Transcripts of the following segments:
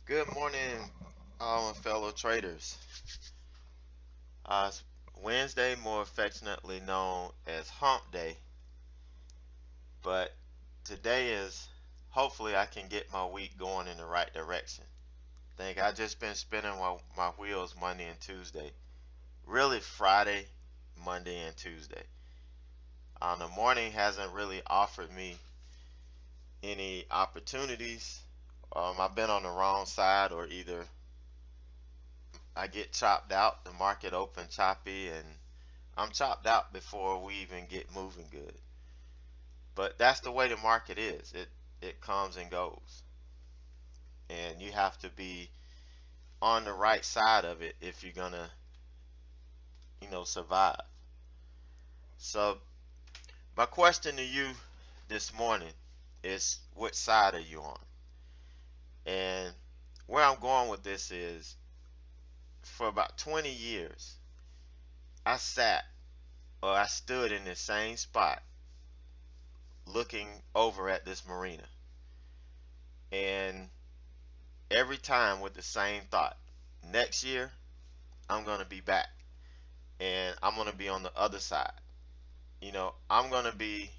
Good morning, all my fellow traders. It's Wednesday, more affectionately known as Hump Day, but today is hopefully I can get my week going in the right direction. Think I just been spinning my wheels Monday and Tuesday. Really Friday, Monday and Tuesday. The morning hasn't really offered me any opportunities. I've been on the wrong side, or either I get chopped out, the market open choppy, and I'm chopped out before we even get moving good. But that's the way the market is. It comes and goes. And you have to be on the right side of it if you're gonna, survive. So my question to you this morning is, which side are you on? And where I'm going with this is, for about 20 years I sat, or I stood in the same spot looking over at this marina, and every time with the same thought: next year I'm going to be back, and I'm going to be on the other side. I'm going to be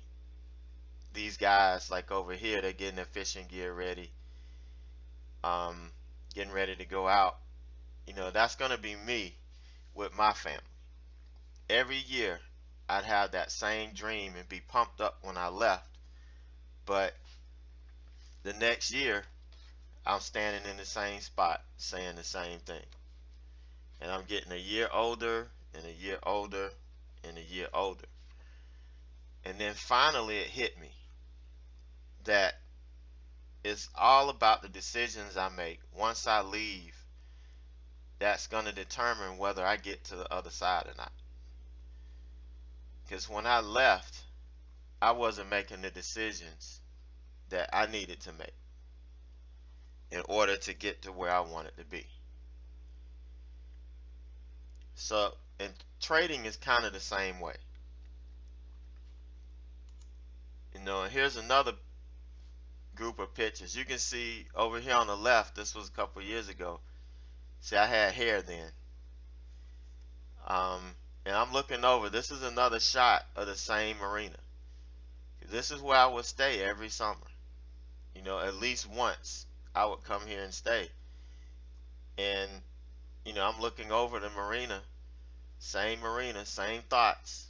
these guys like over here. They're getting their fishing gear ready, um, getting ready to go out. That's going to be me with my family. Every year I'd have that same dream and be pumped up when I left, but the next year I'm standing in the same spot saying the same thing. And I'm getting a year older and a year older and a year older. And then finally it hit me that it's all about the decisions I make once I leave that's going to determine whether I get to the other side or not. Because when I left, I wasn't making the decisions that I needed to make in order to get to where I wanted to be. So, and trading is kind of the same way. And here's another group of pictures. You can see over here on the left, this was a couple years ago. See, I had hair then. Um, and I'm looking over. This is another shot of the same marina. This is where I would stay every summer. At least once I would come here and stay. And, I'm looking over the marina, same thoughts,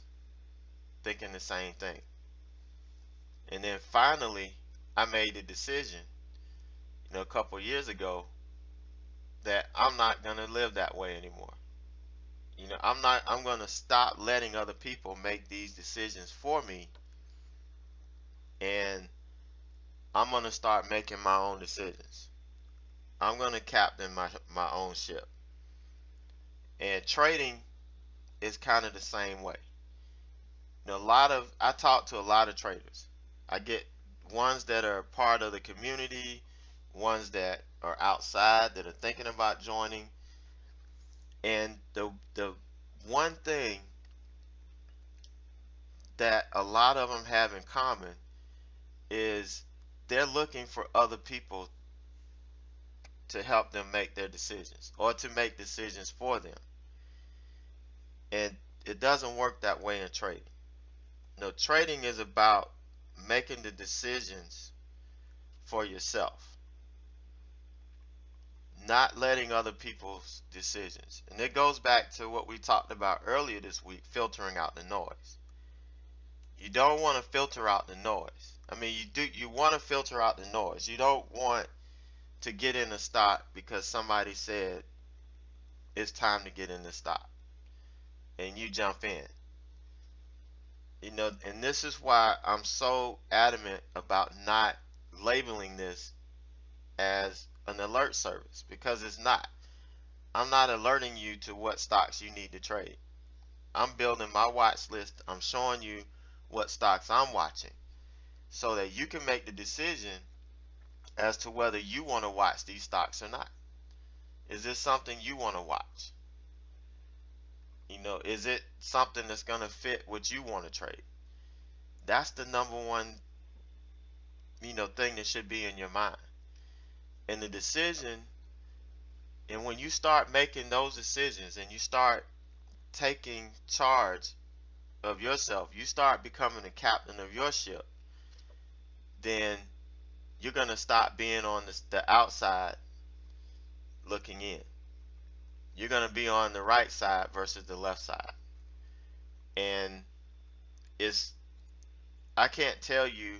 thinking the same thing. And then finally, I made the decision, a couple years ago, that I'm not going to live that way anymore. I'm going to stop letting other people make these decisions for me, and I'm going to start making my own decisions. I'm going to captain my own ship. And trading is kind of the same way. I talk to a lot of traders. I get ones that are part of the community, ones that are outside that are thinking about joining. And the one thing that a lot of them have in common is they're looking for other people to help them make their decisions, or to make decisions for them. And it doesn't work that way in trading. No, trading is about making the decisions for yourself, not letting other people's decisions. And it goes back to what we talked about earlier this week: filtering out the noise. You don't want to filter out the noise. I mean, you want to filter out the noise. You don't want to get in a stock because somebody said it's time to get in the stock and you jump in. And this is why I'm so adamant about not labeling this as an alert service, because it's not. I'm not alerting you to what stocks you need to trade. I'm building my watch list. I'm showing you what stocks I'm watching so that you can make the decision as to whether you want to watch these stocks or not. Is this something you want to watch? Is it something that's going to fit what you want to trade? That's the number one, thing that should be in your mind. And the decision And when you start making those decisions and you start taking charge of yourself, you start becoming the captain of your ship, then you're going to stop being on the outside looking in. You're going to be on the right side versus the left side. And it's, I can't tell you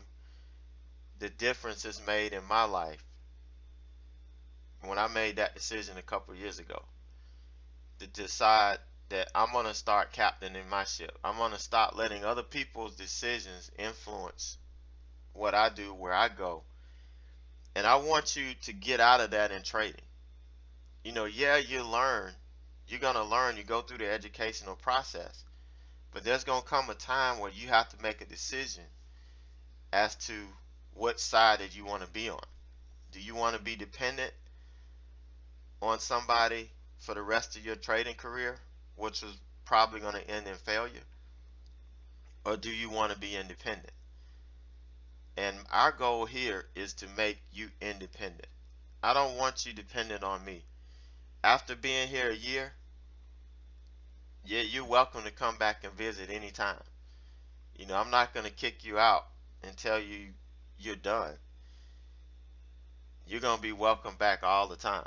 the difference it's made in my life when I made that decision a couple years ago to decide that I'm going to start captaining my ship. I'm going to stop letting other people's decisions influence what I do, where I go. And I want you to get out of that in trading. You know, yeah, you learn. You're going to learn. You go through the educational process. But there's going to come a time where you have to make a decision as to what side that you want to be on. Do you want to be dependent on somebody for the rest of your trading career, which is probably going to end in failure? Or do you want to be independent? And our goal here is to make you independent. I don't want you dependent on me. After being here a year, yeah, you're welcome to come back and visit anytime. You know, I'm not going to kick you out and tell you you're done. You're going to be welcome back all the time.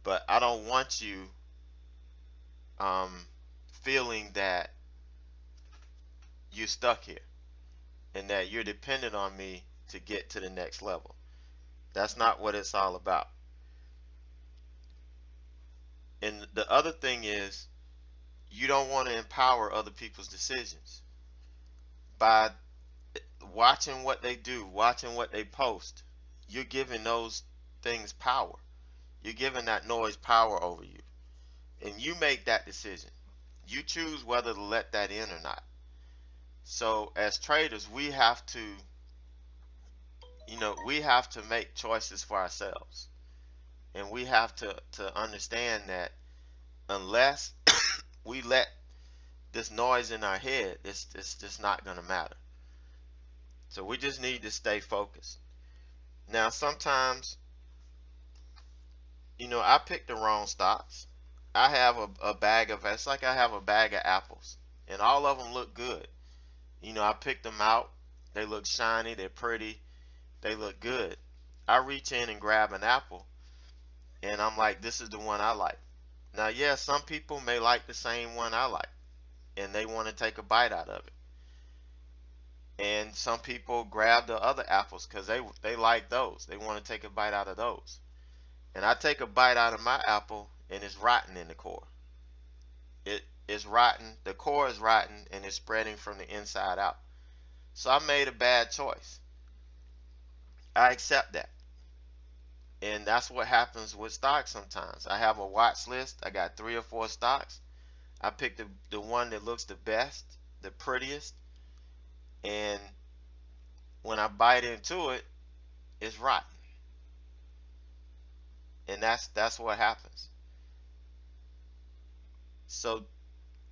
But I don't want you feeling that you're stuck here and that you're dependent on me to get to the next level. That's not what it's all about. And the other thing is, you don't want to empower other people's decisions by watching what they do, watching what they post. You're giving those things power. You're giving that noise power over you. And you make that decision. You choose whether to let that in or not. So as traders, we have to, we have to make choices for ourselves. And we have to understand that unless we let this noise in our head, it's just not going to matter. So we just need to stay focused. Now, sometimes, I pick the wrong stocks. I have a bag of, it's like I have a bag of apples, and all of them look good. I picked them out. They look shiny. They're pretty. They look good. I reach in and grab an apple, and I'm like, this is the one I like. Now, yeah, some people may like the same one I like, and they want to take a bite out of it. And some people grab the other apples because they like those. They want to take a bite out of those. And I take a bite out of my apple, and it's rotten in the core. It is rotten. The core is rotten, and it's spreading from the inside out. So I made a bad choice. I accept that. And that's what happens with stocks sometimes. I have a watch list. I got 3 or 4 stocks. I picked the one that looks the best, the prettiest, and when I bite into it, it's rotten. And that's what happens. So,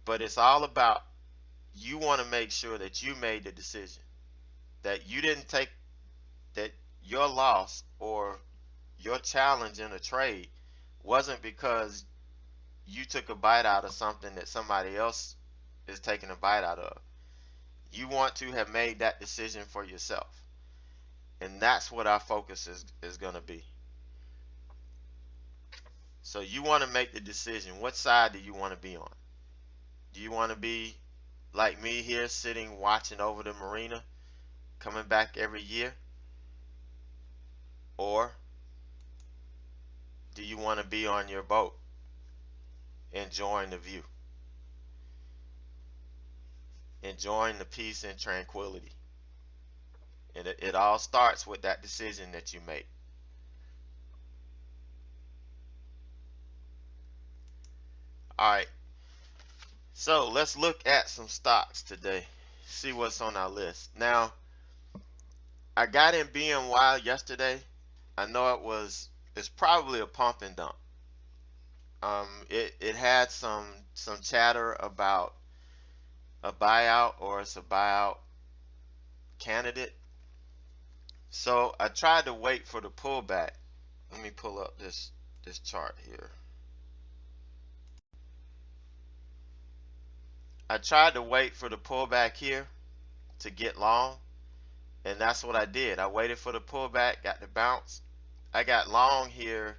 but it's all about, you want to make sure that you made the decision, that you didn't take, that your loss or your challenge in a trade wasn't because you took a bite out of something that somebody else is taking a bite out of. You want to have made that decision for yourself. And that's what our focus is going to be. So you want to make the decision. What side do you want to be on? Do you want to be like me here, sitting watching over the marina, coming back every year? Or do you want to be on your boat, enjoying the view, enjoying the peace and tranquility? And it all starts with that decision that you make. All right. So let's look at some stocks today. See what's on our list. Now, I got in BNY yesterday. I know it's probably a pump and dump. It had some chatter about a buyout, or it's a buyout candidate. So I tried to wait for the pullback. Let me pull up this this chart here. I tried to wait for the pullback here to get long, and that's what I did. I waited for the pullback, got the bounce. I got long here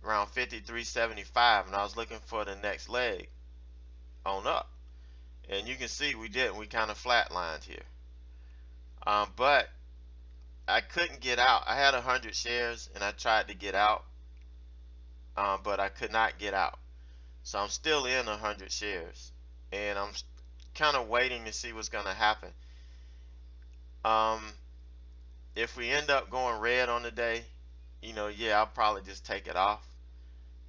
around 53.75, and I was looking for the next leg on up. And you can see we didn't. We kind of flatlined here. But I couldn't get out. I had 100 shares, and I tried to get out, but I could not get out. So I'm still in 100 shares, and I'm kind of waiting to see what's going to happen. If we end up going red on the day, yeah, I'll probably just take it off.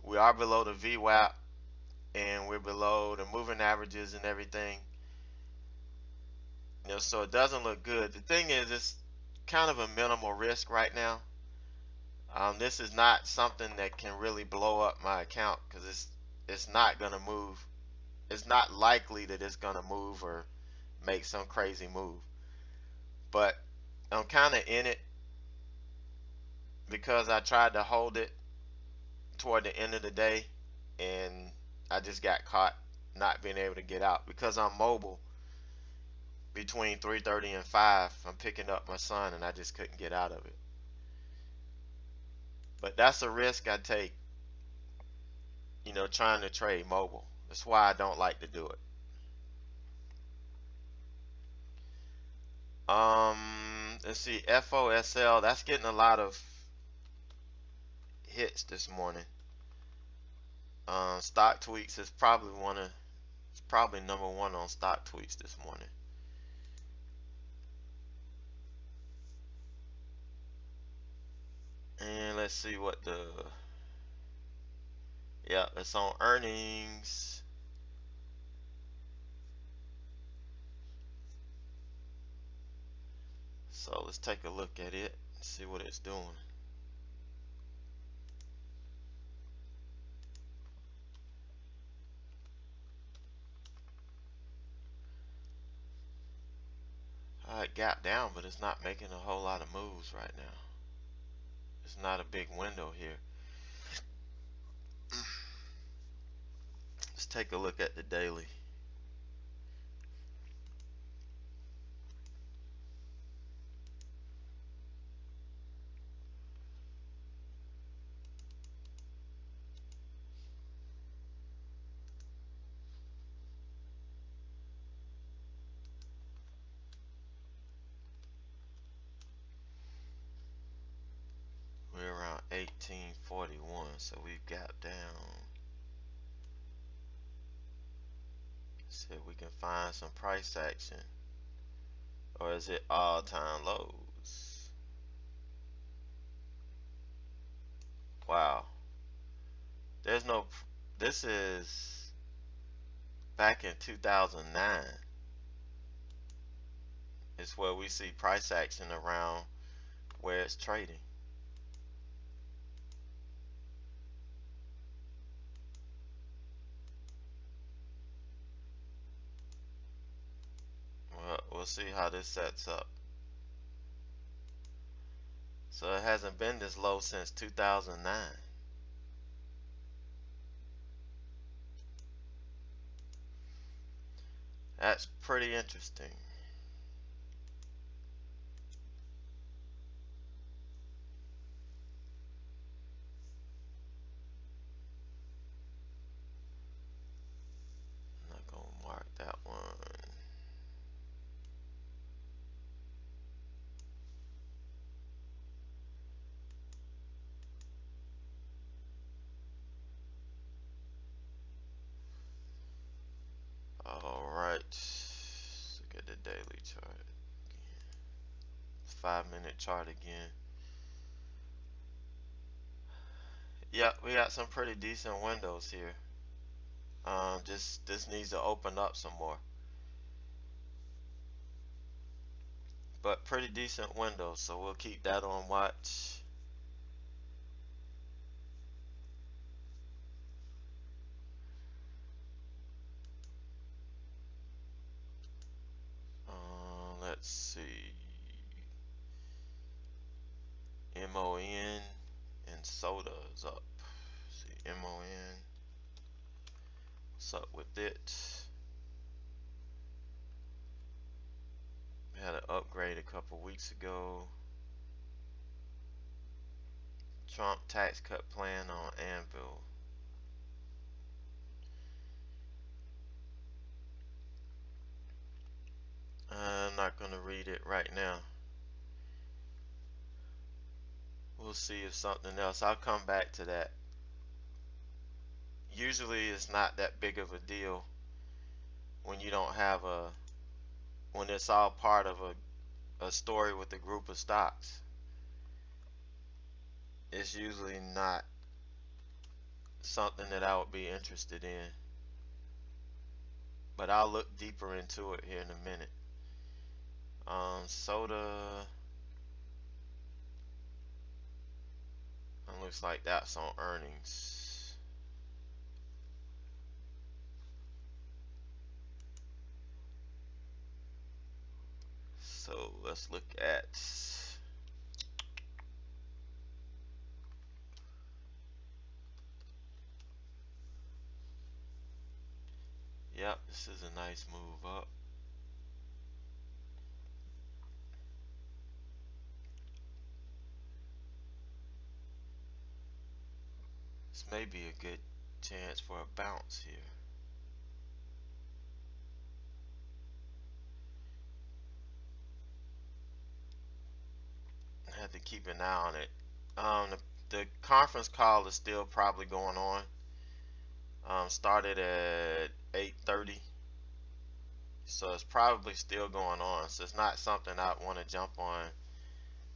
We are below the VWAP, and we're below the moving averages and everything. So it doesn't look good. The thing is, it's kind of a minimal risk right now. This is not something that can really blow up my account because it's not gonna move. It's not likely that it's gonna move or make some crazy move. But I'm kind of in it because I tried to hold it toward the end of the day, and I just got caught not being able to get out because I'm mobile. Between 3:30 and 5, I'm picking up my son, and I just couldn't get out of it. But that's a risk I take, trying to trade mobile. That's why I don't like to do it. Let's see, FOSL, that's getting a lot of hits this morning. Stock tweaks is probably it's probably number one on stock tweaks this morning. And let's see what yeah, it's on earnings. So let's take a look at it and see what it's doing. It gapped down, but it's not making a whole lot of moves right now. It's not a big window here. Let's take a look at the daily. We're around 1841, so we've gapped down. See if we can find some price action. Or is it all-time lows? Wow. There's no, this is back in 2009. It's where we see price action around where it's trading. Well, we'll see how this sets up. So it hasn't been this low since 2009. That's pretty interesting. I'm not gonna mark that one. Alright, look at the daily chart. 5-minute chart again. Yeah, we got some pretty decent windows here. Just this needs to open up some more. But pretty decent windows, so we'll keep that on watch. Let's see. MON and soda is up. What's up with it? Had an upgrade a couple weeks ago. Trump tax cut plan on Anvil. I'm not going to read it right now. We'll see if something else. I'll come back to that. Usually it's not that big of a deal when you don't have when it's all part of a story with a group of stocks. It's usually not something that I would be interested in. But I'll look deeper into it here in a minute. Soda. Looks like that's on earnings. So let's look at. Yep, this is a nice move up. This may be a good chance for a bounce here. I have to keep an eye on it. The conference call is still probably going on. Started at 8:30, so it's probably still going on. So it's not something I want to jump on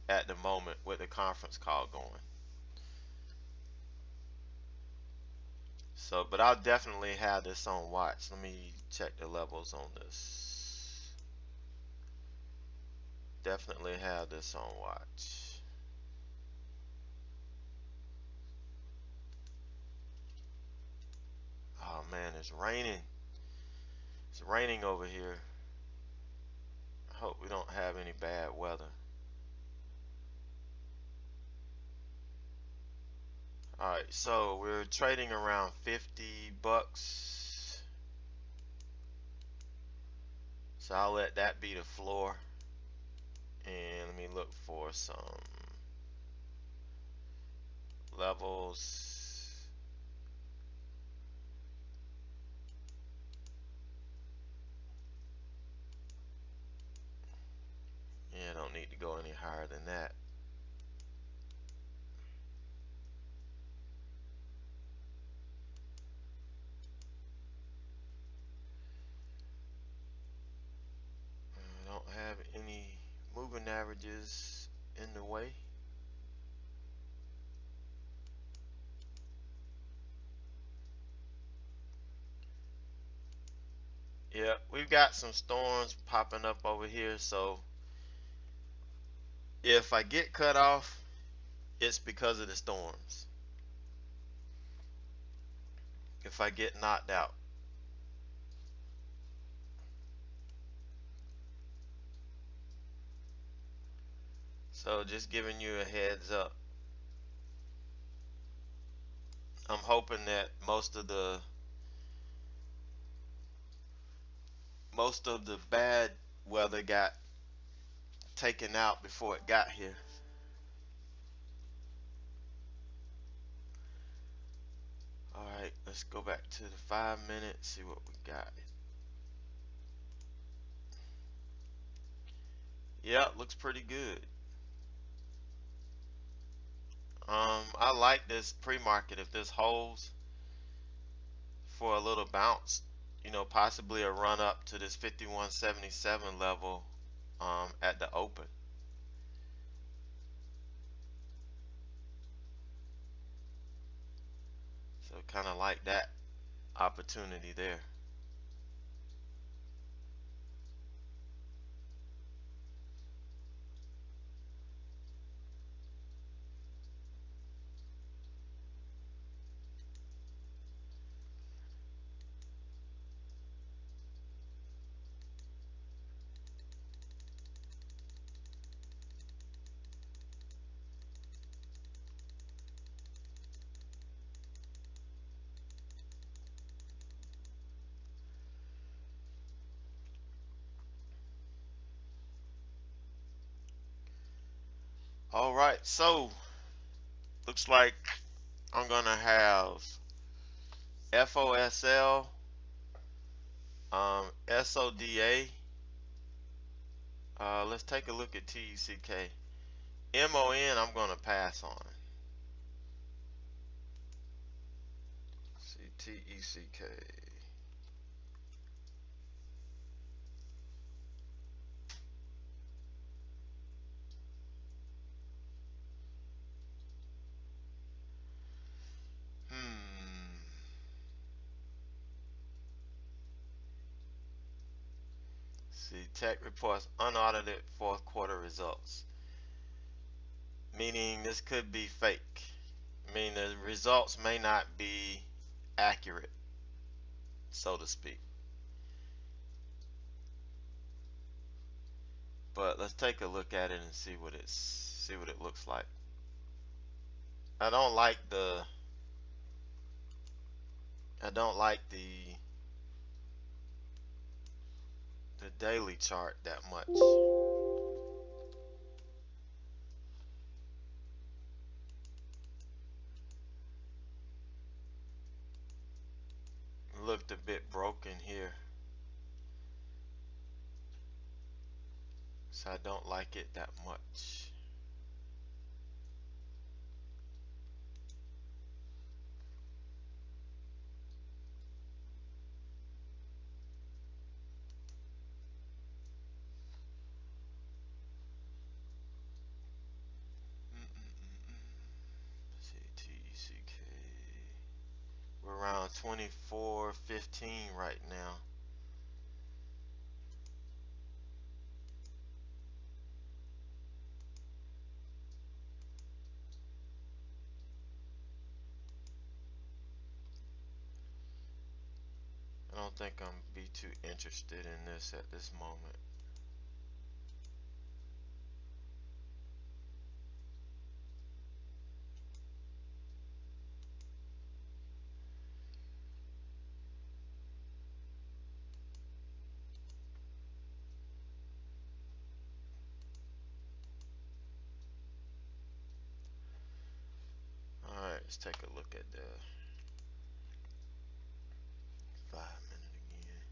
at the moment with the conference call going. So, but I'll definitely have this on watch. Let me check the levels on this. Definitely have this on watch. Oh man, it's raining. It's raining over here. I hope we don't have any bad weather. Alright, so we're trading around 50 bucks. So I'll let that be the floor. And let me look for some levels. Yeah, don't need to go any higher than that. I don't have any moving averages in the way. Yeah, we've got some storms popping up over here, so if I get cut off, it's because of the storms. If I get knocked out. So just giving you a heads up. I'm hoping that most of the bad weather got taken out before it got here. Alright, let's go back to the 5 minutes, see what we got. Yeah, looks pretty good. I like this pre-market if this holds for a little bounce, you know, possibly a run up to this 51.77 level at the open. So kind of like that opportunity there. All right, so looks like I'm gonna have FOSL, SODA. Let's take a look at TECK. MON, I'm gonna pass on. See TECK. Hmm. See, tech reports unaudited fourth quarter results, meaning this could be fake. I mean, the results may not be accurate, so to speak. But let's take a look at it and see what it looks like. I don't like the I don't like the daily chart that much. It looked a bit broken here, so I don't like it that much. CTECK. We're around 24.15 right now. I don't think I'm be too interested in this at this moment. Alright, let's take a look at the 5 minute again.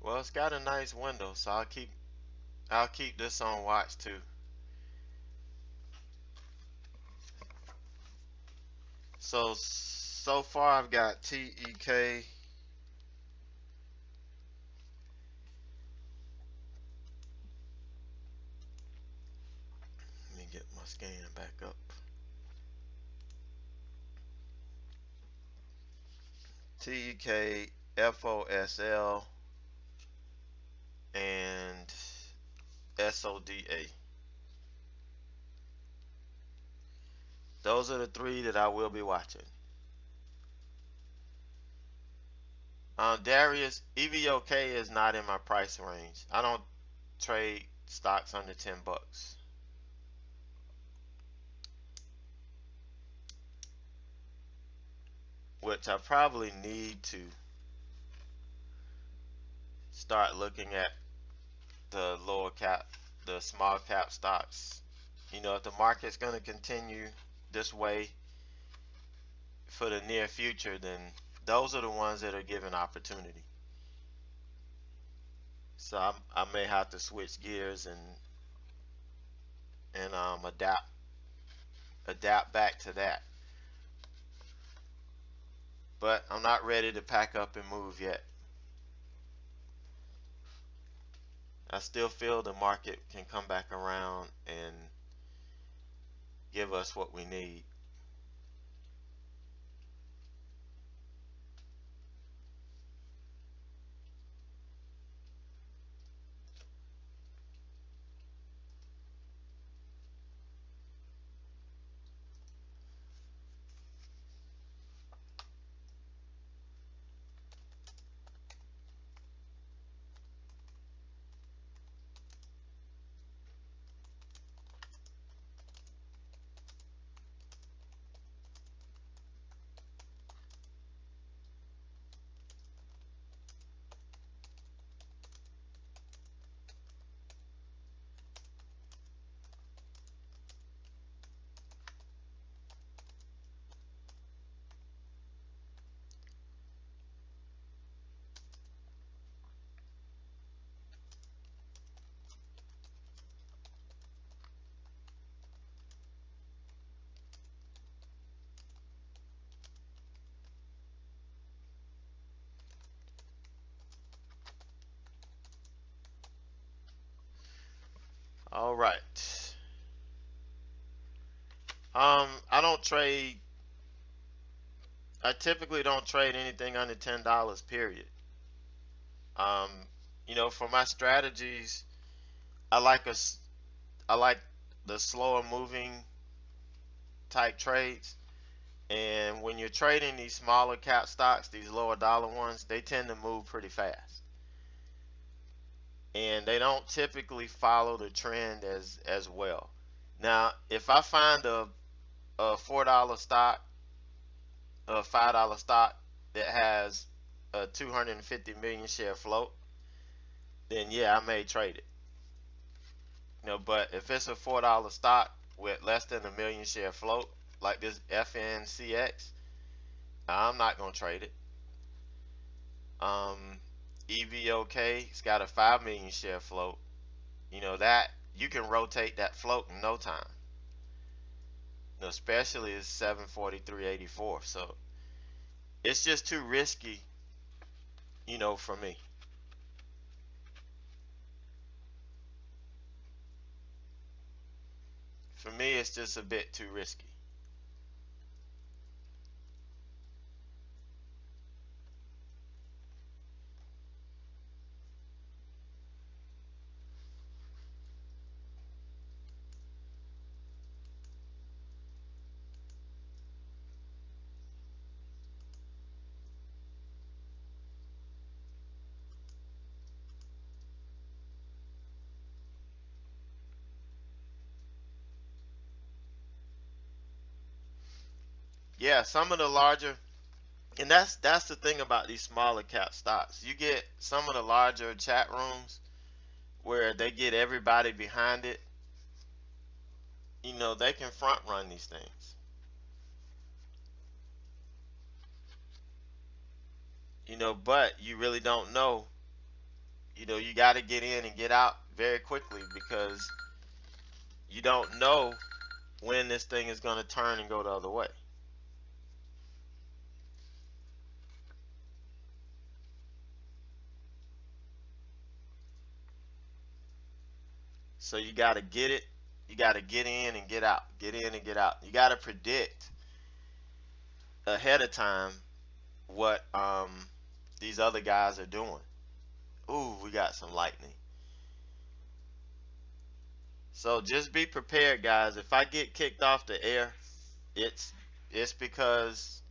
Well, it's got a nice window, so I'll keep this on watch too. So far I've got TEK. Let me get my scan back up. TEK, FOSL, and SODA. Those are the three that I will be watching. Darius, EVOK is not in my price range. I don't trade stocks under 10 bucks. Which I probably need to start looking at the lower cap, the small cap stocks. You know, if the market's going to continue this way for the near future, then those are the ones that are given opportunity. So I may have to switch gears and adapt back to that. But I'm not ready to pack up and move yet. I still feel the market can come back around and give us what we need. All right. I don't trade. I typically don't trade anything under $10. Period. Um, for my strategies, I like I like the slower moving type trades. And when you're trading these smaller cap stocks, these lower dollar ones, they tend to move pretty fast. And they don't typically follow the trend as well. Now, if I find a $4 stock, a $5 stock that has a 250 million share float, then yeah, I may trade it. But if it's a $4 stock with less than a million share float, like this FNCX, I'm not gonna trade it. EVOK, it's got a 5 million share float. That you can rotate that float in no time. Especially it's 743.84. So it's just too risky, for me. For me, it's just a bit too risky. Yeah, some of the larger, and that's the thing about these smaller cap stocks. You get some of the larger chat rooms where they get everybody behind it. They can front run these things. But you really don't know. You got to get in and get out very quickly because you don't know when this thing is going to turn and go the other way. So you got to get it. You got to get in and get out. Get in and get out. You got to predict ahead of time what these other guys are doing. Ooh, we got some lightning. So just be prepared, guys. If I get kicked off the air, it's it's because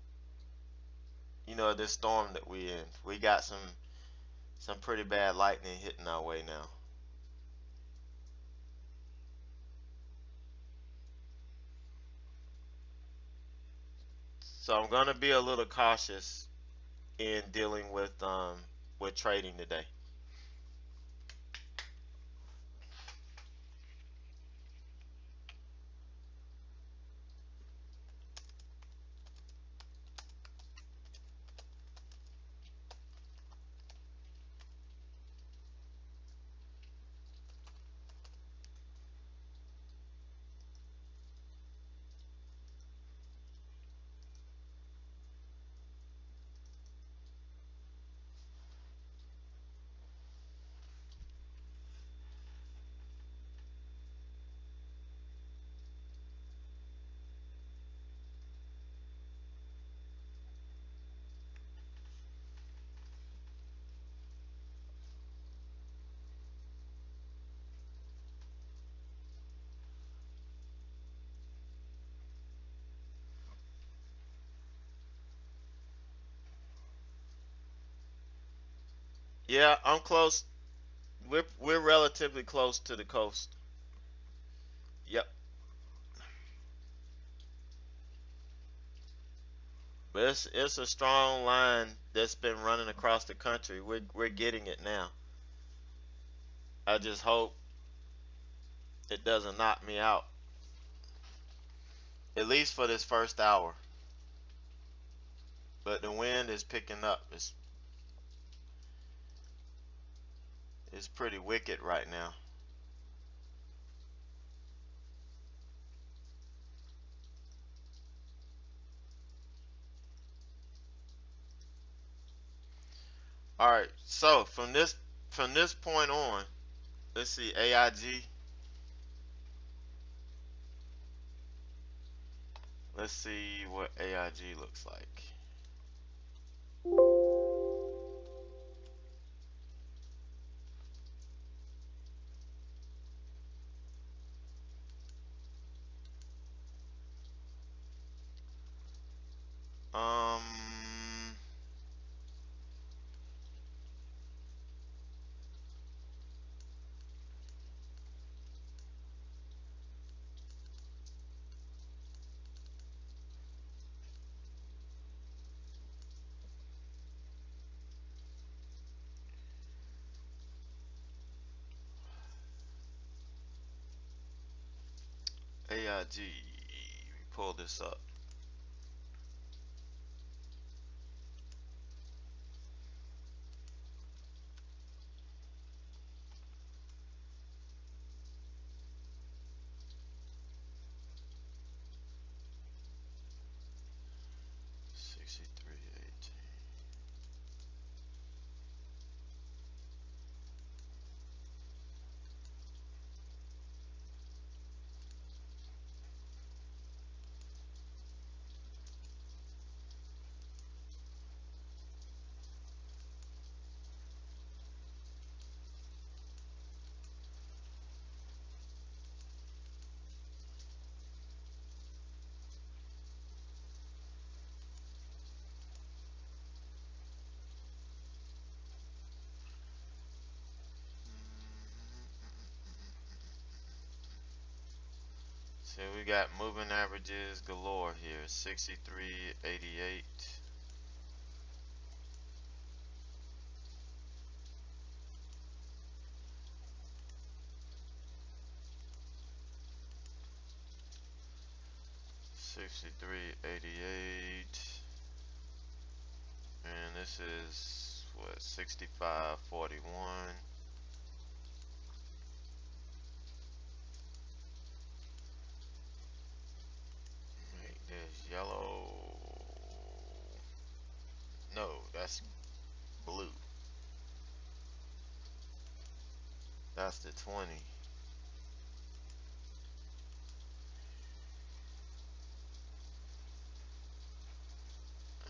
this storm that we in. We got some pretty bad lightning hitting our way now. So I'm gonna be a little cautious in dealing with trading today. Yeah, I'm close. We're relatively close to the coast. Yep. But it's a strong line that's been running across the country. We're getting it now. I just hope it doesn't knock me out. At least for this first hour. But the wind is picking up. It's pretty wicked right now. All right. So from this point on, let's see AIG. Let's see what AIG looks like. Um, AIG. Pull this up. $63.18. So we got moving averages galore here. 63.88. 63.88. And this is what, 65.41. Make this yellow. No, that's blue. That's the 20.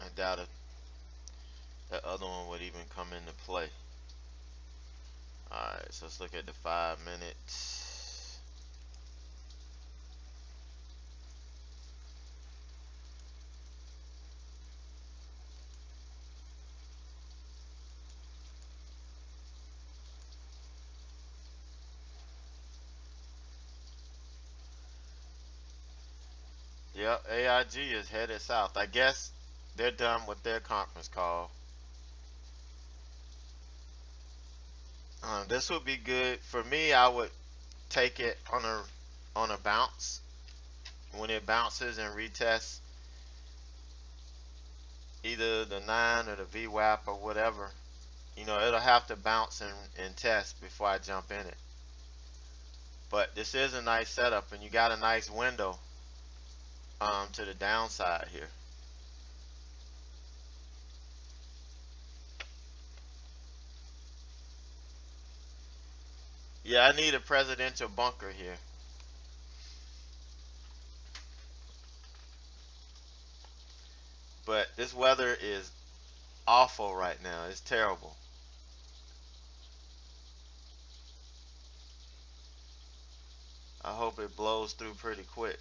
I doubt if that other one would even come into play. Alright, so let's look at the 5 minute. Yep, AIG is headed south. I guess they're done with their conference call. This would be good for me. I would take it on a bounce. When it bounces and retests either the 9 or the VWAP or whatever, it'll have to bounce and test before I jump in it. But this is a nice setup, and you got a nice window to the downside here. Yeah, I need a presidential bunker here. But this weather is awful right now. It's terrible. I hope it blows through pretty quick.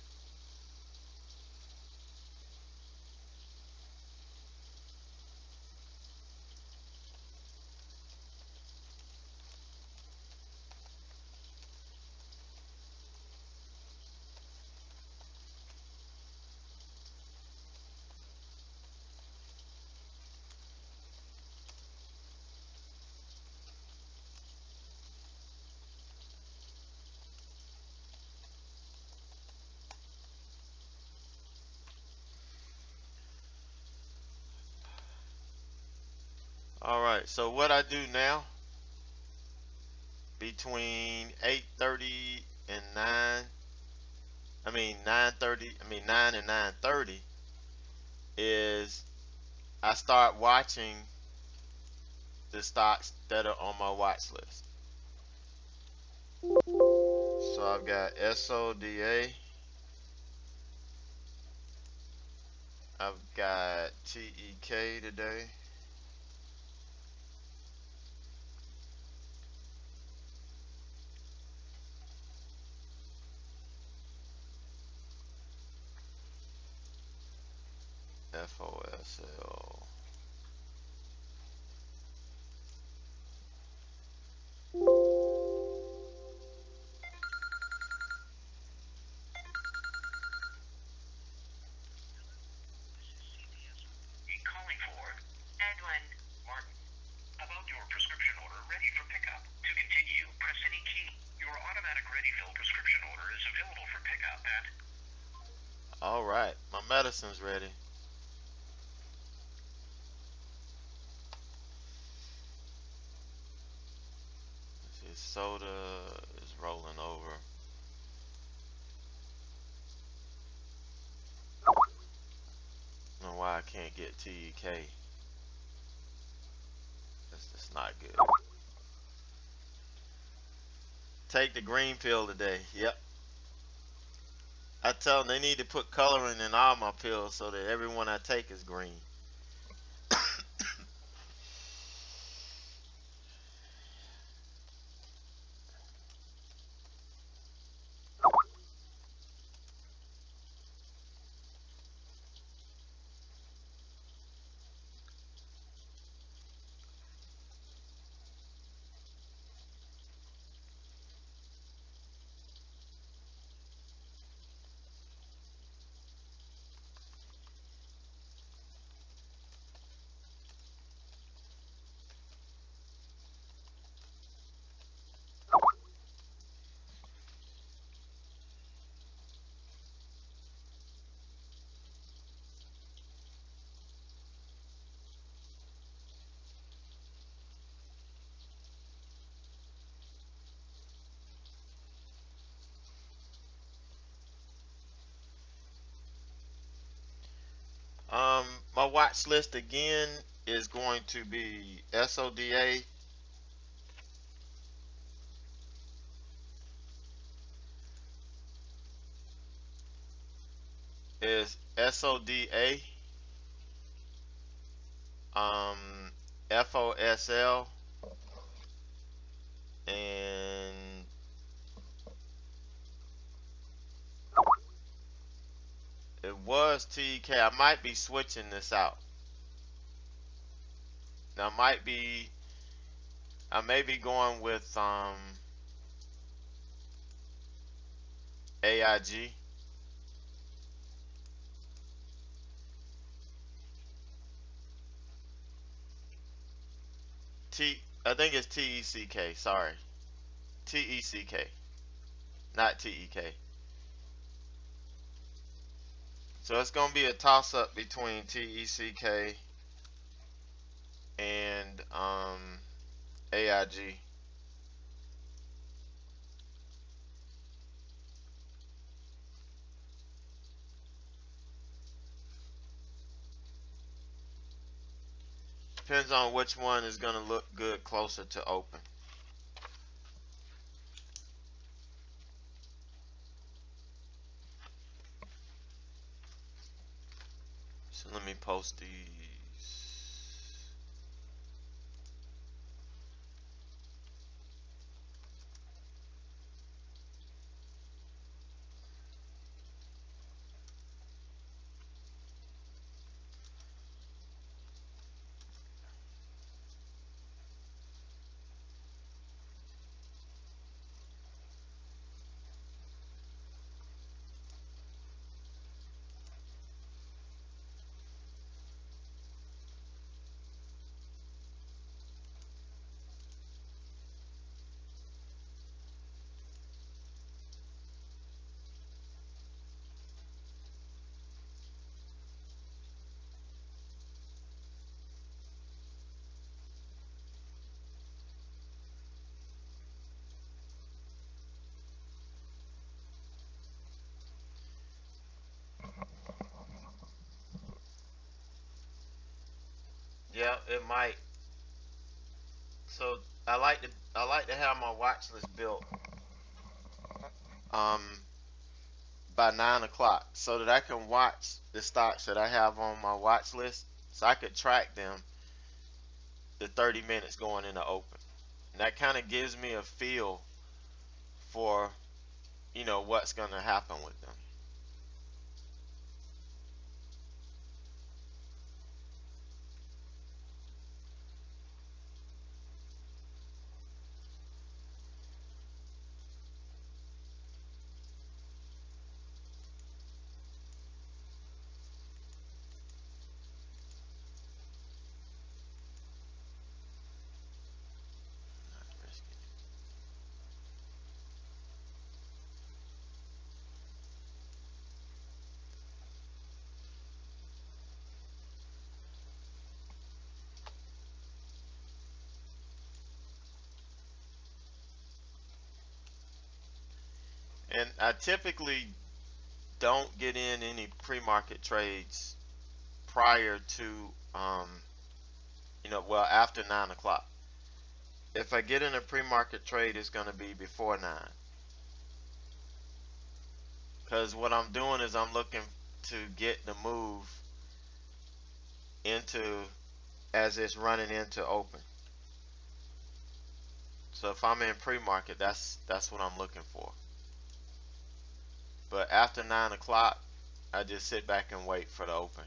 All right, so what I do now between 8:30 and 9, I mean 9:30, I mean 9 and 9:30 is I start watching the stocks that are on my watch list. So I've got SODA, I've got TEK today. FOSL. Calling for Edwin Martin. About your prescription order ready for pickup. To continue, press any key. Your automatic ready-fill prescription order is available for pickup at... All right, my medicine's ready. This soda is rolling over. I don't know why I can't get TEK. That's just not good. Take the green pill today. Yep. I tell them they need to put coloring in all my pills so that every one I take is green. Um, my watch list again is going to be SODA, is SODA, um, FOSL, and it was TK. I might be switching this out. Now I may be going with AIG. I think it's TECK. Sorry, TECK, not TEK. So it's gonna be a toss up between TECK and AIG. Depends on which one is gonna look good closer to open. So let me post these. Yeah, it might. So I like to have my watch list built um by 9 o'clock so that I can watch the stocks that I have on my watch list so I could track them the 30 minutes going into open. And that kind of gives me a feel for, what's going to happen with them. And I typically don't get in any pre-market trades prior to, well, after 9 o'clock. If I get in a pre-market trade, it's going to be before 9. Because what I'm doing is I'm looking to get the move into as it's running into open. So if I'm in pre-market, that's what I'm looking for. But after 9 o'clock, I just sit back and wait for the open.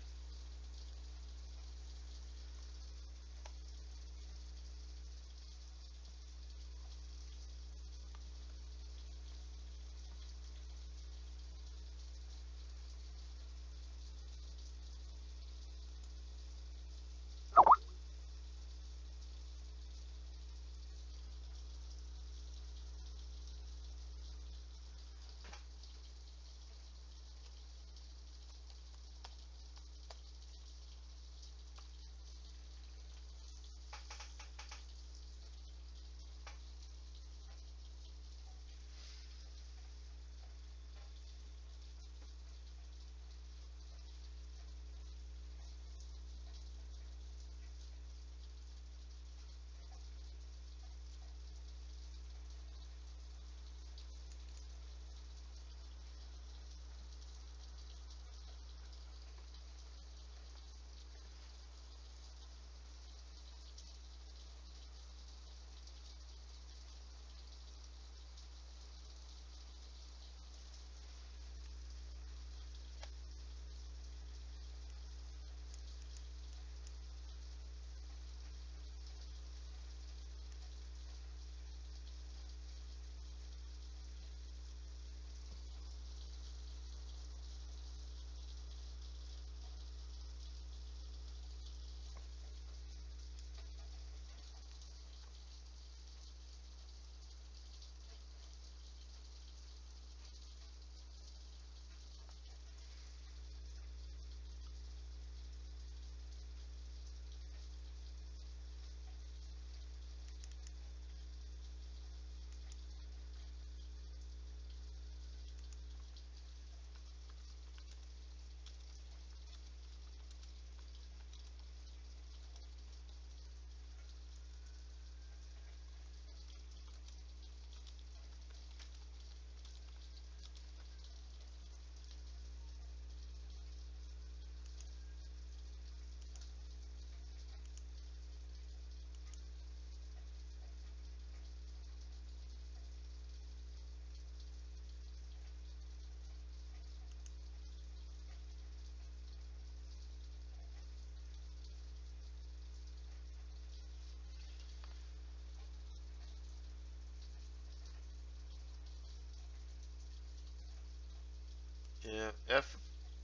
Yeah,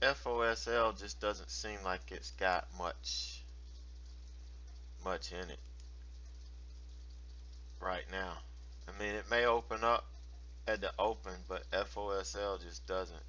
FOSL just doesn't seem like it's got much in it right now. I mean, it may open up at the open, but FOSL just doesn't.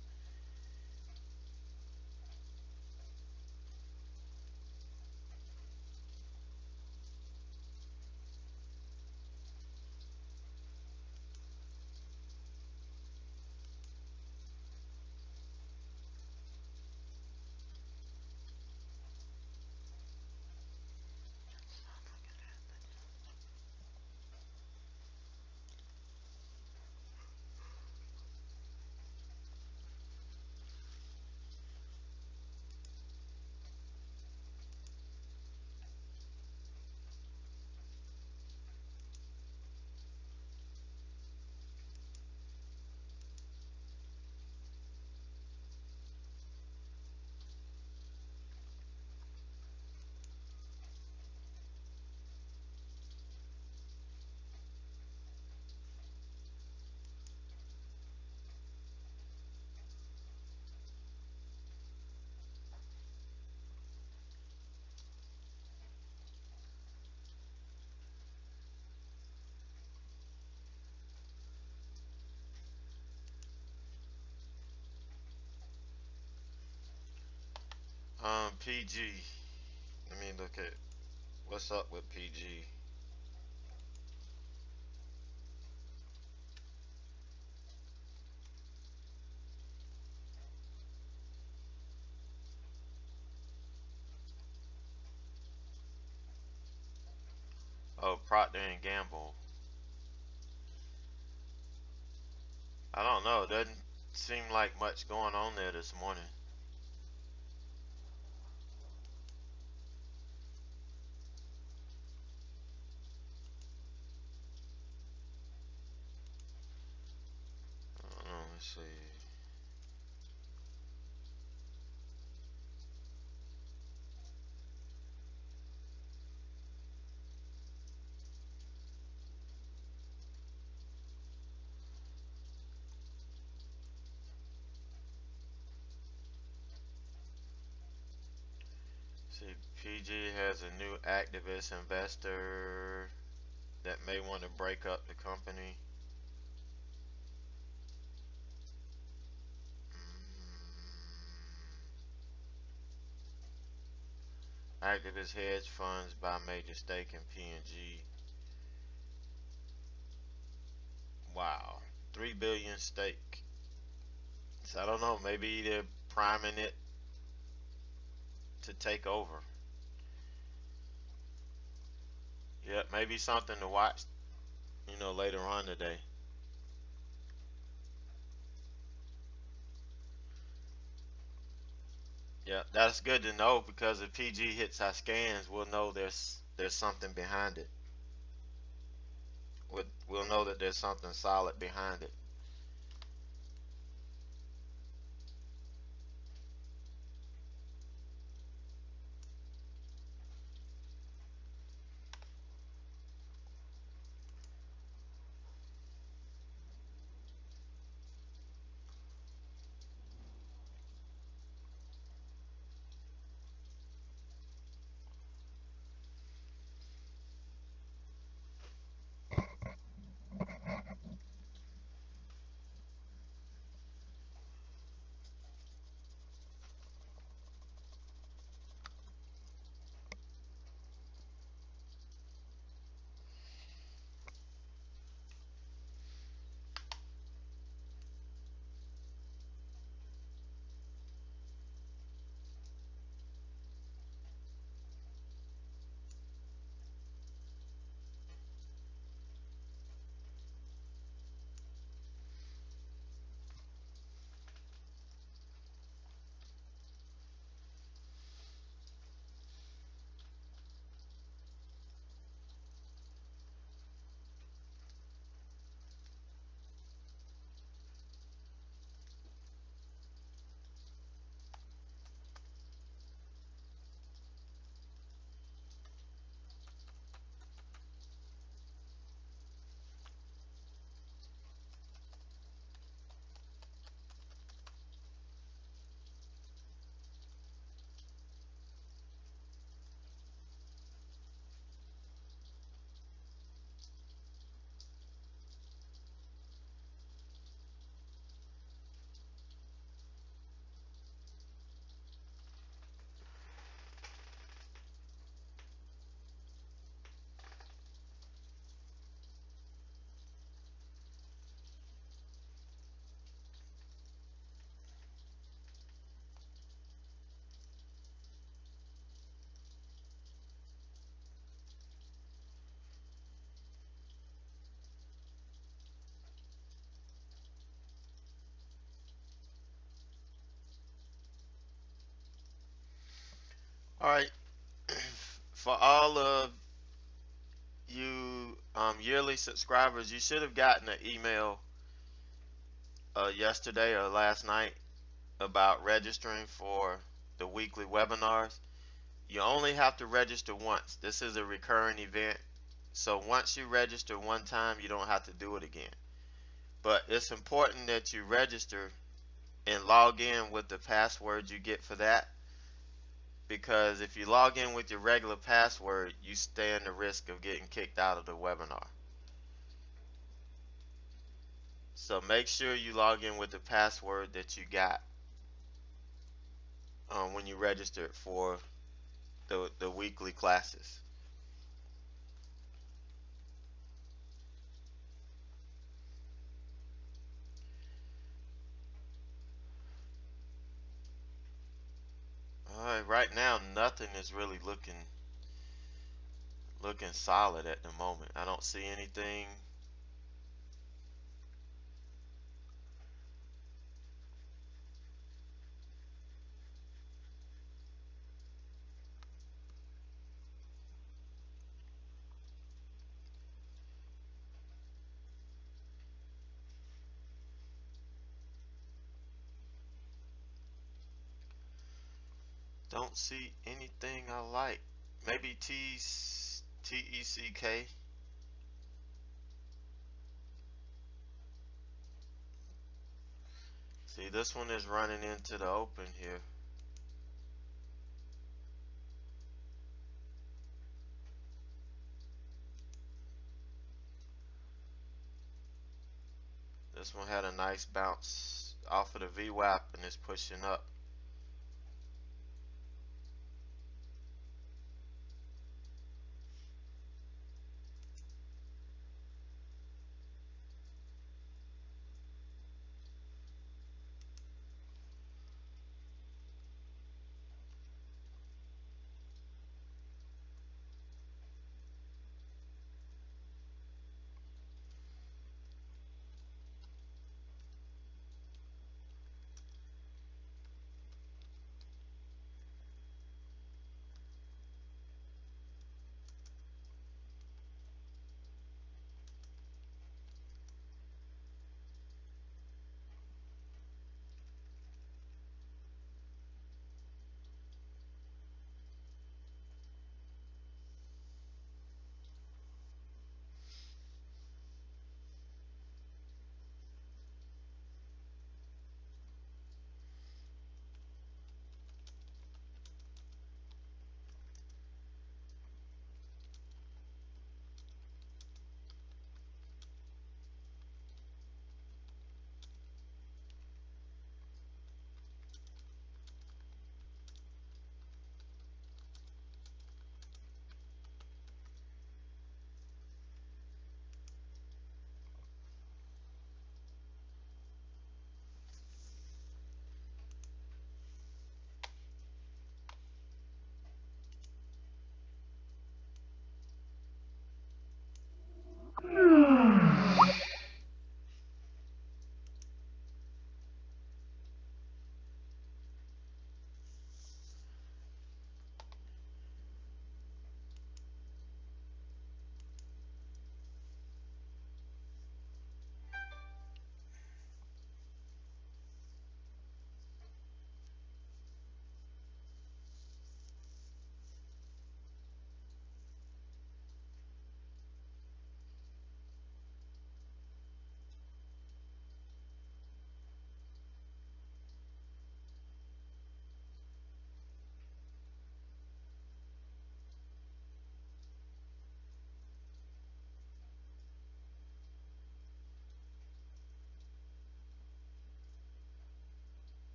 PG. Let me look at what's up with PG. Oh, Procter and Gamble. I don't know. It doesn't seem like much going on there this morning. I don't know. Let's see. See, PG has a new activist investor that may want to break up the company. Activist hedge funds buy major stake in P&G. Wow, 3 billion stake. So I don't know. Maybe they're priming it to take over. Yeah, maybe something to watch. Later on today. Yeah, that's good to know because if PG hits our scans, we'll know there's something behind it. We'll know that there's something solid behind it. All right. For all of you yearly subscribers, you should have gotten an email yesterday or last night about registering for the weekly webinars. You only have to register once. This is a recurring event. So once you register one time, you don't have to do it again. But it's important that you register and log in with the password you get for that, because if you log in with your regular password, you stand the risk of getting kicked out of the webinar. So make sure you log in with the password that you got. when you registered for the weekly classes. All right, right now nothing is really looking solid at the moment. I don't see anything. Don't see anything I like. Maybe TECK. See, this one is running into the open here. This one had a nice bounce off of the VWAP and is pushing up.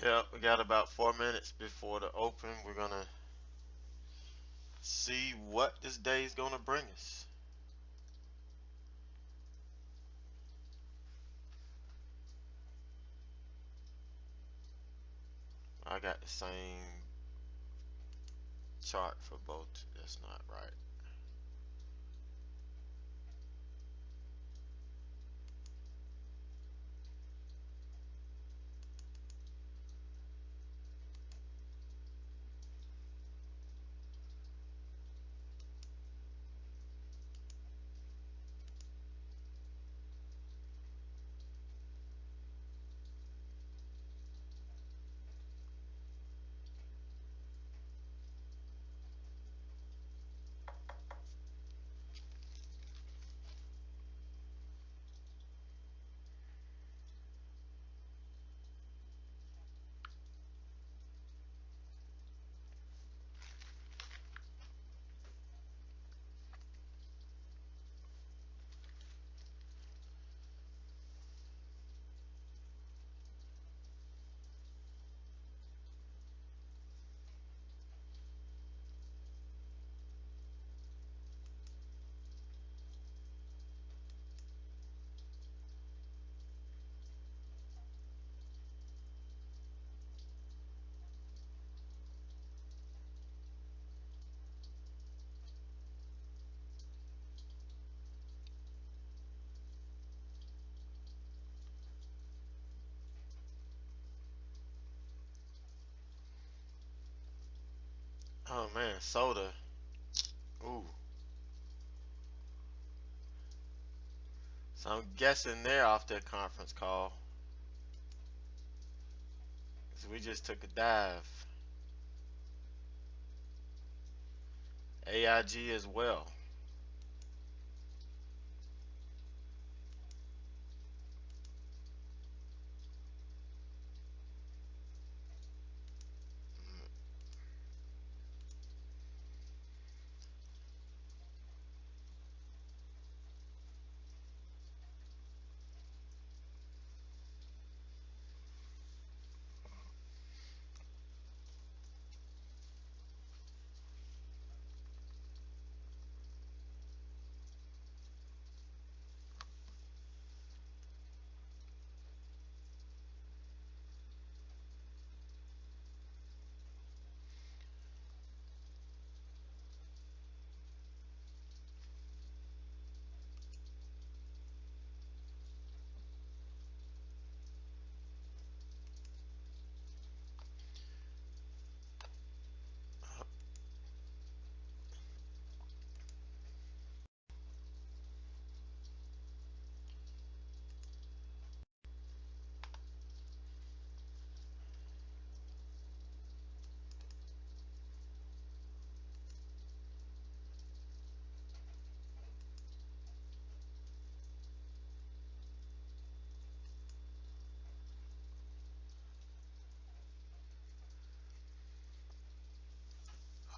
Yeah, we got about 4 minutes before the open. We're gonna see what this day is gonna bring us. I got the same chart for both. That's not right. Soda. Ooh. So I'm guessing they're off their conference call. So we just took a dive. AIG as well.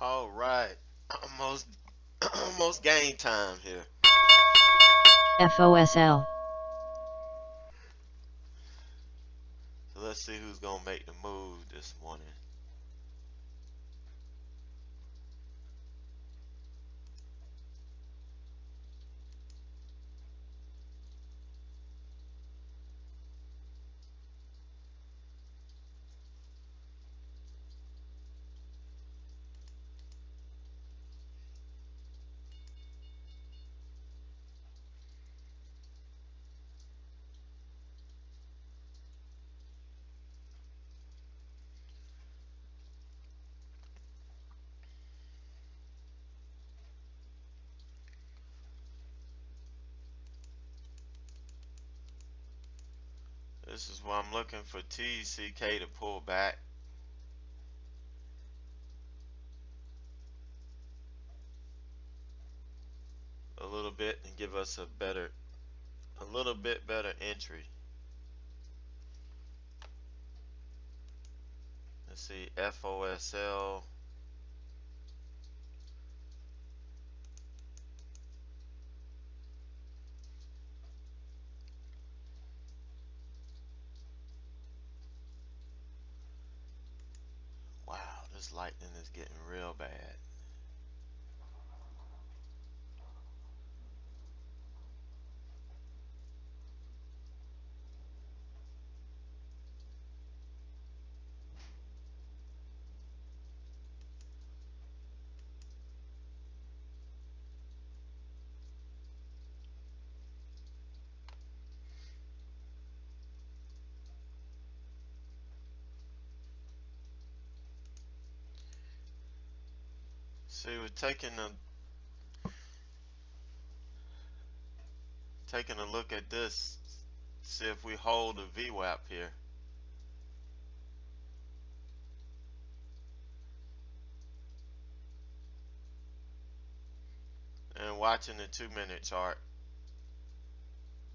All right. Almost almost game time here. FOSL. So let's see who's gonna make the move this morning. This is where I'm looking for TCK to pull back a little bit and give us a little bit better entry. Let's see, FOSL. Wow, this lightning is getting real bad. See, we're taking a look at this. See if we hold a VWAP here. And watching the 2-minute chart.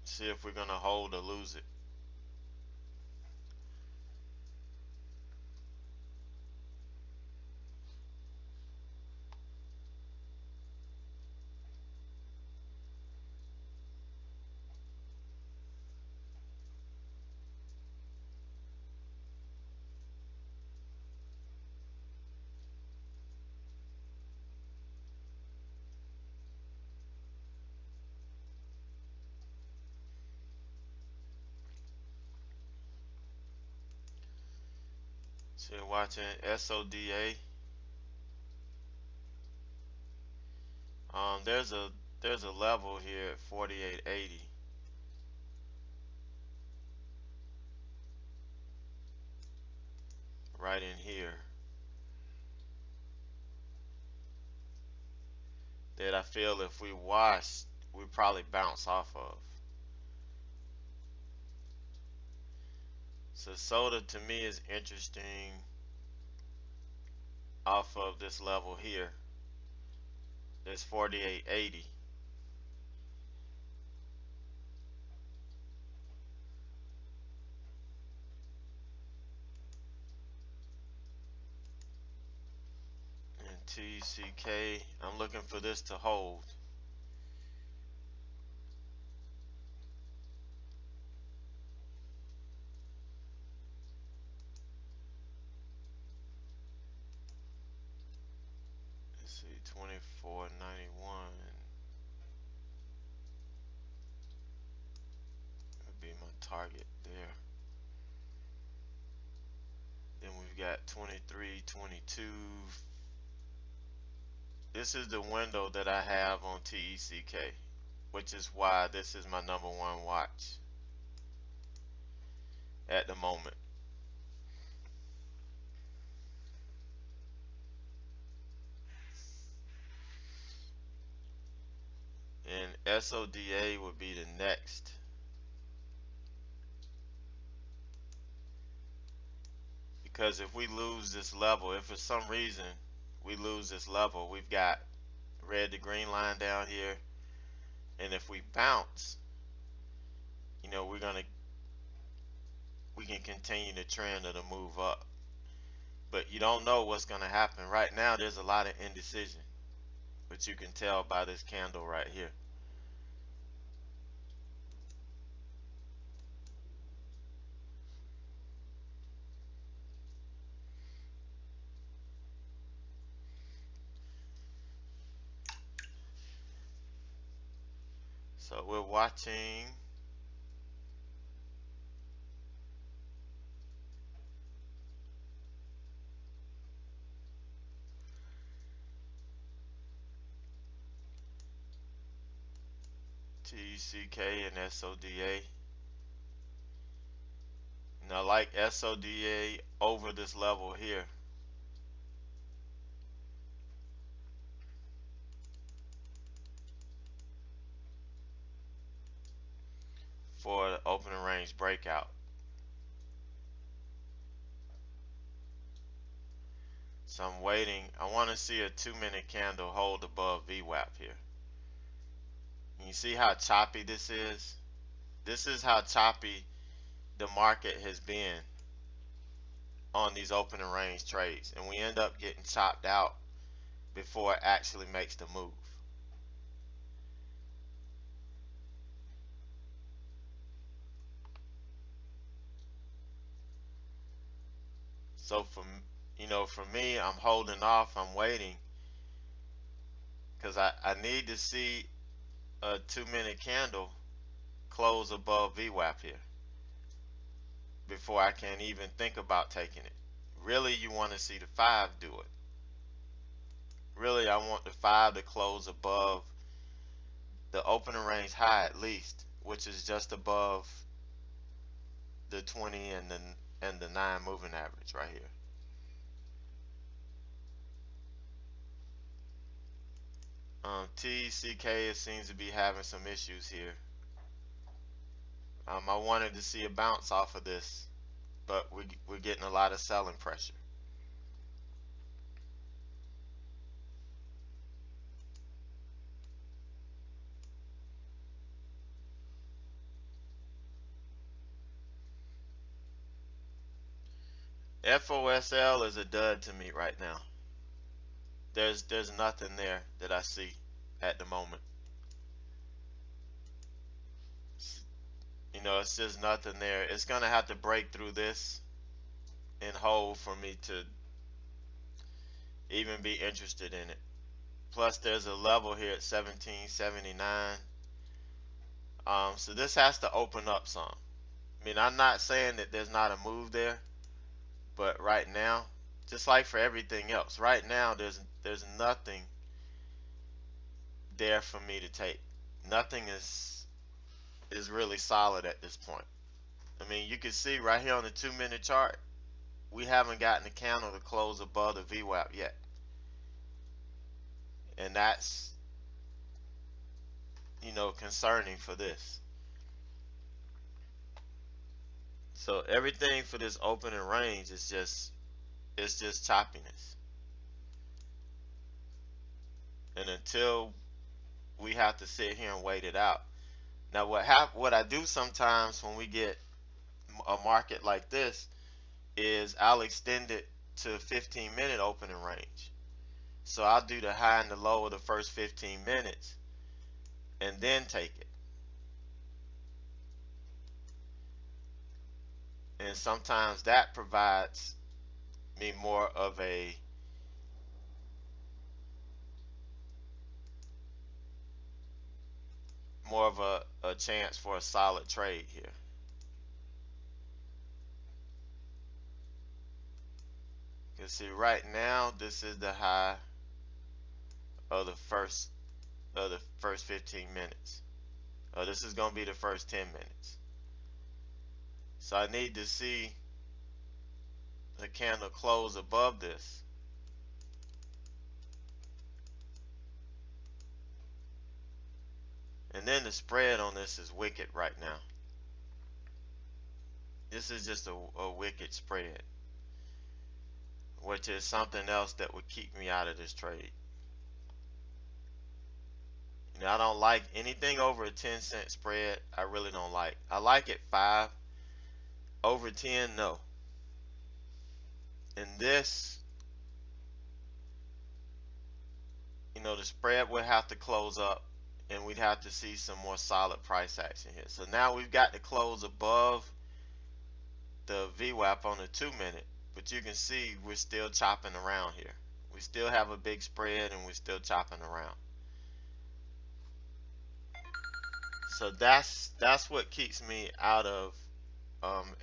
See if we're gonna hold or lose it. See, watching SODA. There's a level here at 48.80. Right in here. that I feel if we wash, we probably bounce off of. So soda to me is interesting off of this level here. There's 48.80. And TCK, I'm looking for this to hold. Let's see, 24.91 would be my target there. Then we've got 23.22. This is the window that I have on TECK, which is why this is my #1 watch at the moment. And SODA would be the next. Because if we lose this level, if for some reason we lose this level, we've got red to green line down here, and if we bounce, you know, we can continue the trend of the move up. But you don't know what's gonna happen. Right now there's a lot of indecision, but you can tell by this candle right here. So we're watching TCK and SODA. Now, like SODA over this level here, for the opening range breakout. So I'm waiting. I want to see a 2-minute candle hold above VWAP here. You see how choppy this is? This is how choppy the market has been on these opening range trades, and we end up getting chopped out before it actually makes the move. So for me, I'm holding off. I'm waiting because I need to see a 2-minute candle close above VWAP here before I can even think about taking it. Really, you want to see the 5 do it. Really, I want the 5 to close above the opening range high at least, which is just above the 20 and the 9 moving average right here. TCK seems to be having some issues here. I wanted to see a bounce off of this, but we're getting a lot of selling pressure. FOSL is a dud to me right now. There's nothing there that I see at the moment. You know, it's just nothing there. It's gonna have to break through this and hold for me to even be interested in it. Plus there's a level here at 1779. So this has to open up some. I mean, I'm not saying that there's not a move there, but right now, just like for everything else, right now there's nothing there for me to take. Nothing is really solid at this point. I mean, you can see right here on the 2-minute chart, we haven't gotten a candle to close above the VWAP yet, and that's concerning for this. So everything for this opening range is just, it's just choppiness. And until we have to sit here and wait it out. Now what I do sometimes when we get a market like this is I'll extend it to 15-minute opening range. So I'll do the high and the low of the first 15 minutes and then take it. And sometimes that provides me more of a chance for a solid trade here. You can see right now this is the high of the first 15 minutes. This is going to be the first 10 minutes. So I need to see the candle close above this. And then the spread on this is wicked right now. This is just a wicked spread, which is something else that would keep me out of this trade. I don't like anything over a 10-cent spread. I really don't like. I like it 5. Over 10, no. And this, the spread would have to close up and we'd have to see some more solid price action here. So now we've got to close above the VWAP on the 2-minute, but you can see we're still chopping around here. We still have a big spread and we're still chopping around. So that's what keeps me out of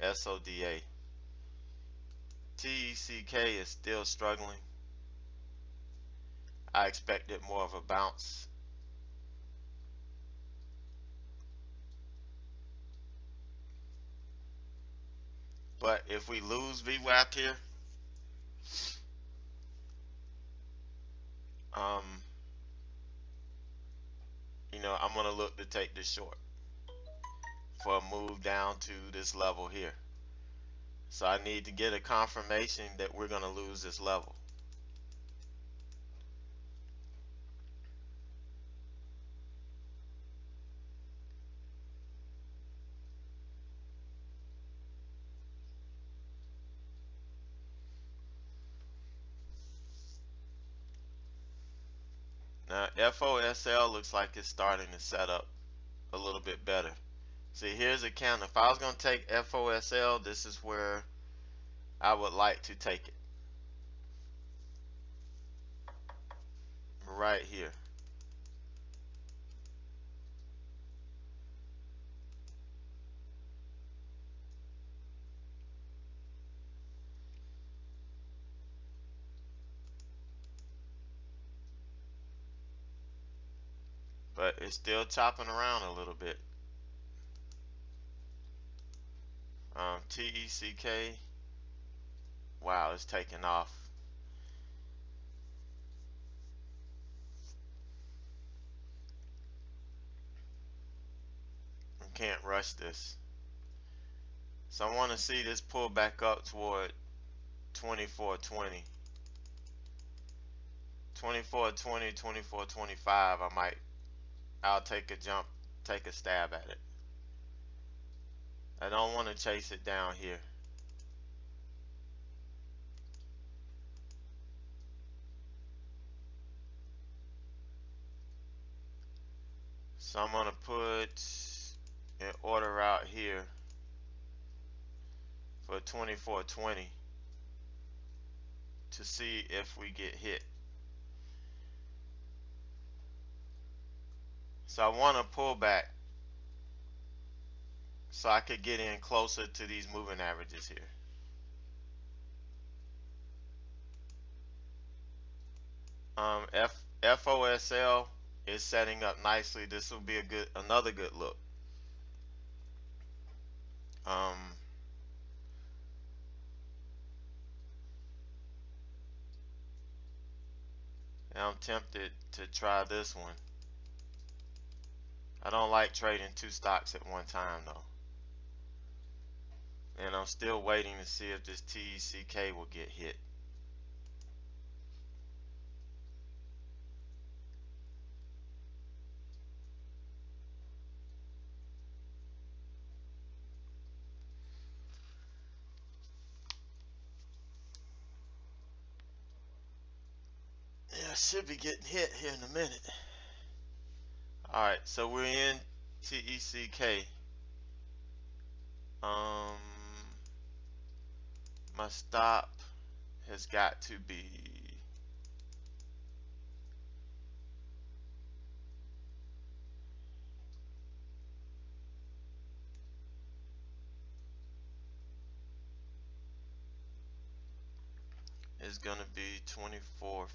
SODA. TECK is still struggling. I expected more of a bounce. But if we lose VWAP here, I'm going to look to take this short for a move down to this level here. So I need to get a confirmation that we're going to lose this level. Now FOSL looks like it's starting to set up a little bit better. See, here's a candle. If I was going to take FOSL, this is where I would like to take it. Right here. But it's still chopping around a little bit. TECK, wow, it's taking off. I can't rush this. So I want to see this pull back up toward 24.20. 24.20, 24.25, I'll take a jump, take a stab at it. I don't want to chase it down here. So I'm going to put an order out here for 24.20 to see if we get hit. So I want to pull back so I could get in closer to these moving averages here. FOSL is setting up nicely. This will be another good look. I'm tempted to try this one. I don't like trading two stocks at one time though. And I'm still waiting to see if this TECK will get hit. Yeah, I should be getting hit here in a minute. Alright, so we're in TECK. My stop has got to be is gonna be 24.50.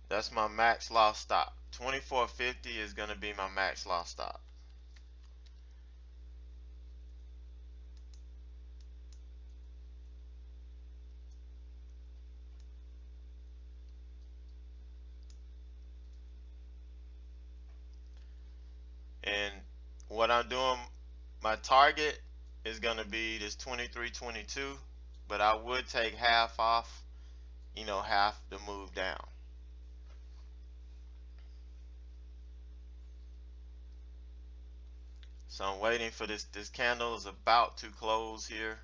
That's my max loss stop. 24.50 is gonna be my max loss stop. And what I'm doing, my target is gonna be this 23.22, but I would take half off, you know, half the move down. So I'm waiting for this candle is about to close here.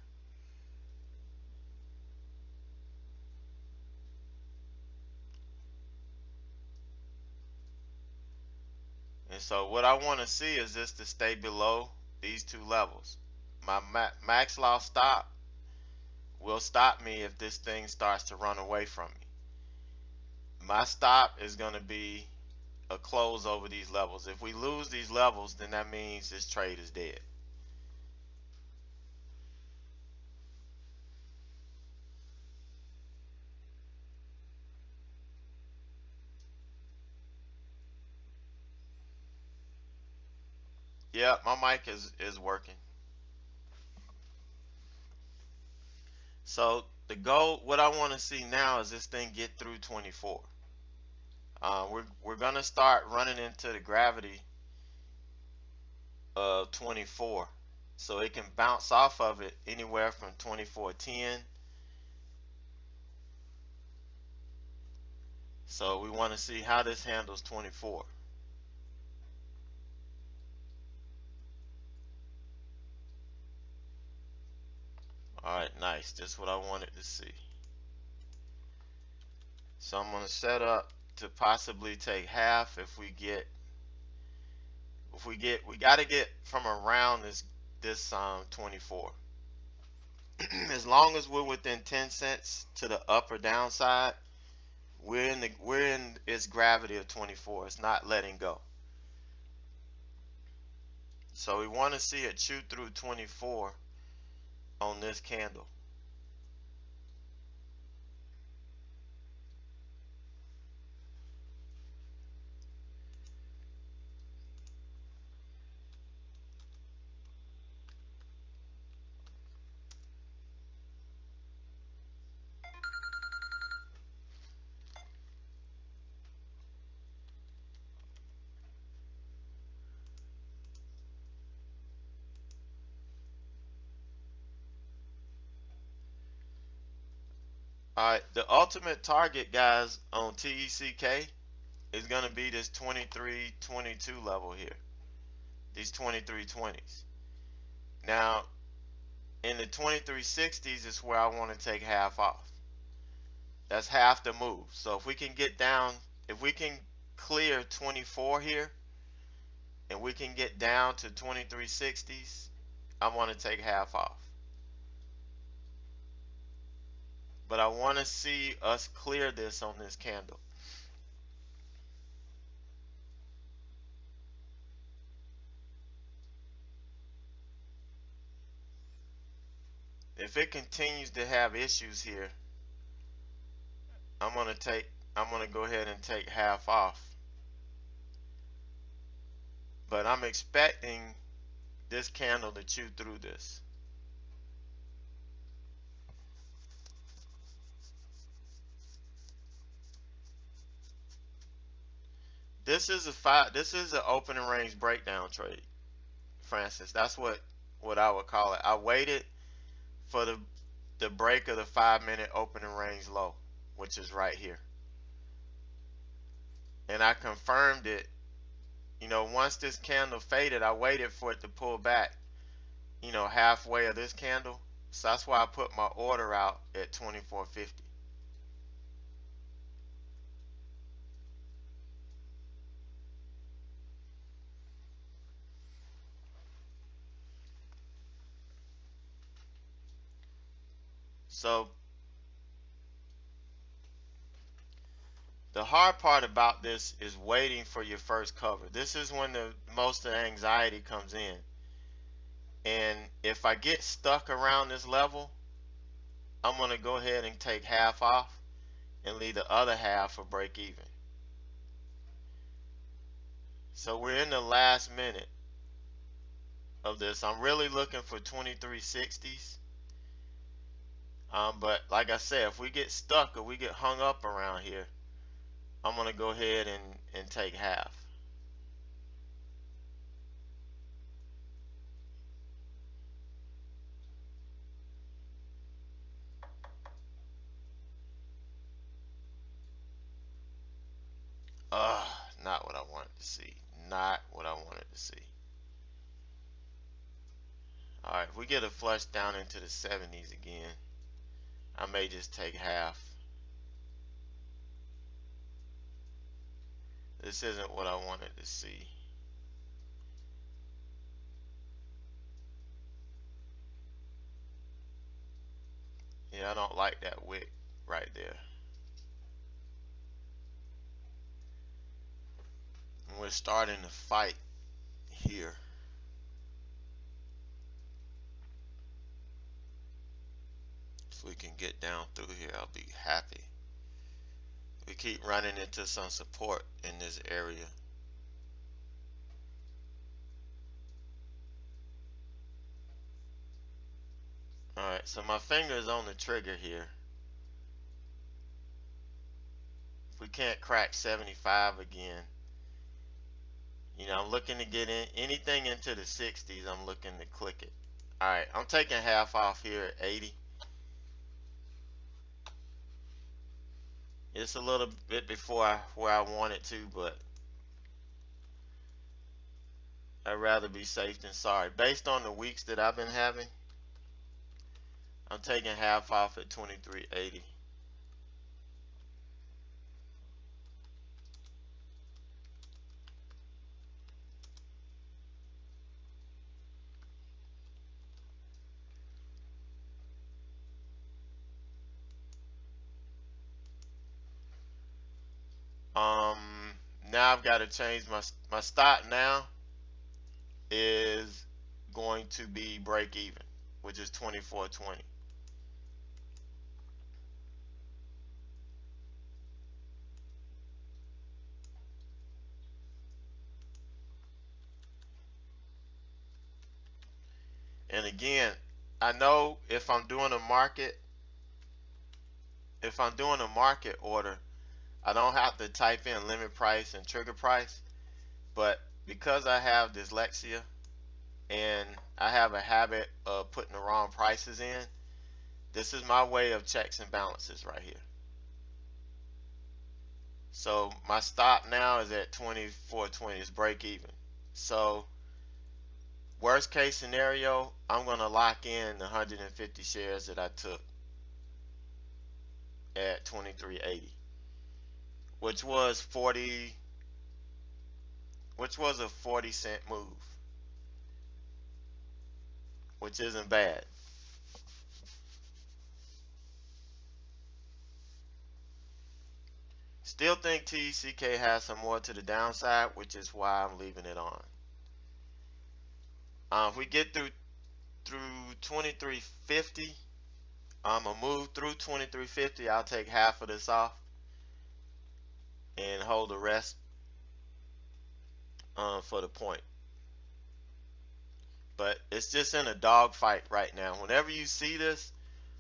And so what I want to see is this to stay below these two levels. My max loss stop will stop me if this thing starts to run away from me. My stop is going to be a close over these levels. If we lose these levels, then that means this trade is dead. Yeah, my mic is working. So the goal, what I want to see now is this thing get through 24. We're gonna start running into the gravity of 24, so it can bounce off of it anywhere from 24.10. So we want to see how this handles 24. All right, nice. Just what I wanted to see. So I'm going to set up to possibly take half if we got to get from around this 24. As long as we're within 10 cents to the up or down side, we're in its gravity of 24. It's not letting go. So we want to see it chew through 24 on this candle. Alright, the ultimate target, guys, on TECK is going to be this 23.22 level here. These 23.20s. Now, in the 23.60s is where I want to take half off. That's half the move. So if we can get down, if we can clear 24 here, and we can get down to 23.60s, I want to take half off. But I want to see us clear this on this candle. If it continues to have issues here, I'm gonna go ahead and take half off. But I'm expecting this candle to chew through this. this is an opening range breakdown trade, Francis. That's what I would call it. I waited for the break of the 5-minute opening range low, which is right here, and I confirmed it. You know, once this candle faded, I waited for it to pull back, you know, halfway of this candle. So that's why I put my order out at 24.50. So the hard part about this is waiting for your first cover. This is when the most of the anxiety comes in. And if I get stuck around this level, I'm going to go ahead and take half off and leave the other half for break even. So we're in the last minute of this. I'm really looking for 2360s. But like I said, if we get stuck or we get hung up around here, I'm going to go ahead and take half. Not what I wanted to see. Not what I wanted to see. Alright, if we get a flush down into the 70s again, I may just take half. This isn't what I wanted to see. Yeah, I don't like that wick right there. And we're starting to fight here. If we can get down through here, I'll be happy. We keep running into some support in this area. Alright, so my finger is on the trigger here. If we can't crack 75 again, you know, I'm looking to get in anything into the 60s. I'm looking to click it. Alright, I'm taking half off here at 80. It's a little bit before where I want it to, but I'd rather be safe than sorry. Based on the weeks that I've been having, I'm taking half off at 23.80. Now I've got to change my stop now is going to be break even, which is 24.20. And again, I know if I'm doing a market order, I don't have to type in limit price and trigger price, but because I have dyslexia and I have a habit of putting the wrong prices in, this is my way of checks and balances right here. So my stop now is at 24.20. It's break even. So worst case scenario, I'm going to lock in the 150 shares that I took at 23.80, which was a 40-cent move, which isn't bad. Still think TCK has some more to the downside, which is why I'm leaving it on. If we get through 23.50, I'm gonna move through 23.50. I'll take half of this off and hold the rest for the point. But it's just in a dog fight right now. Whenever you see this,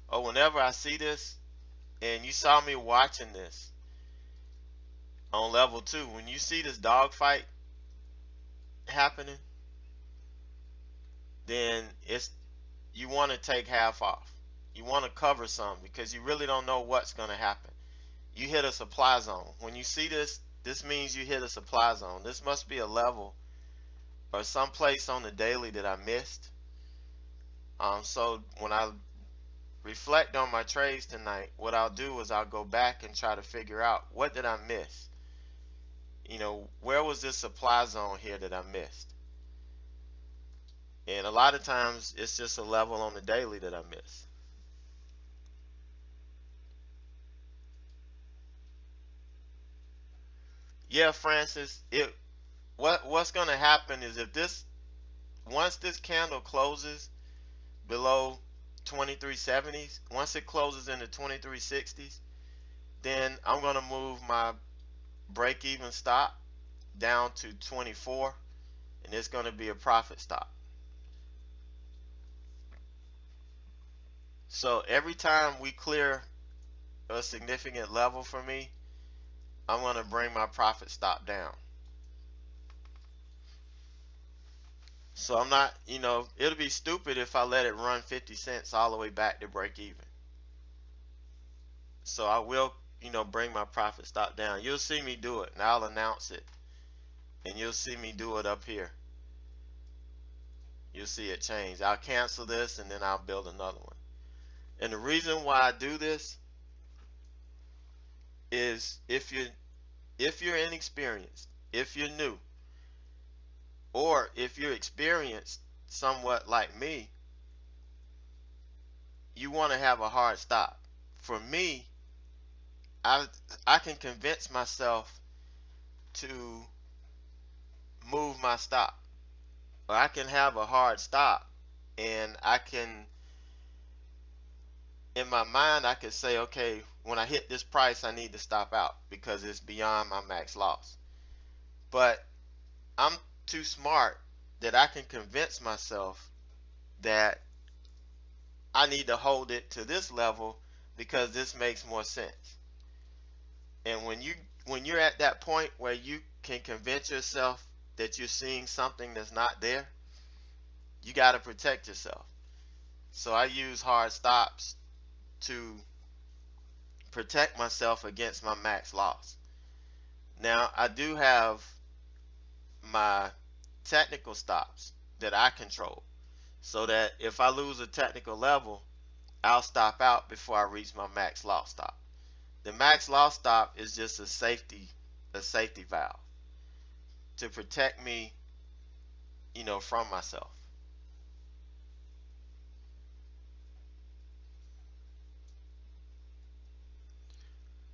or whenever I see this, and you saw me watching this, on level 2, when you see this dogfight happening, then it's you want to take half off. You want to cover some because you really don't know what's going to happen. You hit a supply zone. When you see this, this means you hit a supply zone. This must be a level or some place on the daily that I missed. So when I reflect on my trades tonight, what I'll do is I'll go back and try to figure out, what did I miss? You know, where was this supply zone here that I missed? And a lot of times it's just a level on the daily that I miss. Yeah, Francis, what's going to happen is if this, once this candle closes below 2370s, once it closes into 2360s, then I'm going to move my break even stop down to 24, and it's going to be a profit stop. So every time we clear a significant level for me, I'm going to bring my profit stop down. So I'm not, you know, it'll be stupid if I let it run 50 cents all the way back to break even. So I will, you know, bring my profit stop down. You'll see me do it, and I'll announce it. And you'll see me do it up here. You'll see it change. I'll cancel this and then I'll build another one. And the reason why I do this is if you're inexperienced, if you're new, or if you're experienced somewhat like me, you want to have a hard stop. For me, I can convince myself to move my stop, or I can have a hard stop, and I can, in my mind, I could say, okay, when I hit this price, I need to stop out because it's beyond my max loss. But I'm too smart that I can convince myself that I need to hold it to this level because this makes more sense. And when you're at that point where you can convince yourself that you're seeing something that's not there, you got to protect yourself. So I use hard stops to protect myself against my max loss. Now I do have my technical stops that I control, so that if I lose a technical level, I'll stop out before I reach my max loss stop. The max loss stop is just a safety valve to protect me, you know, from myself.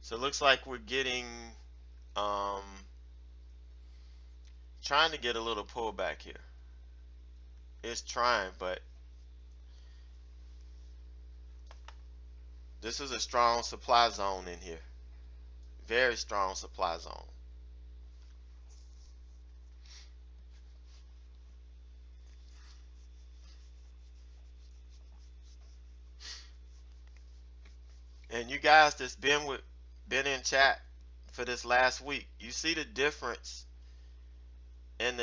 So it looks like we're getting um, trying to get a little pullback here. It's trying, but this is a strong supply zone in here. Very strong supply zone. And you guys that's been in chat for this last week, you see the difference in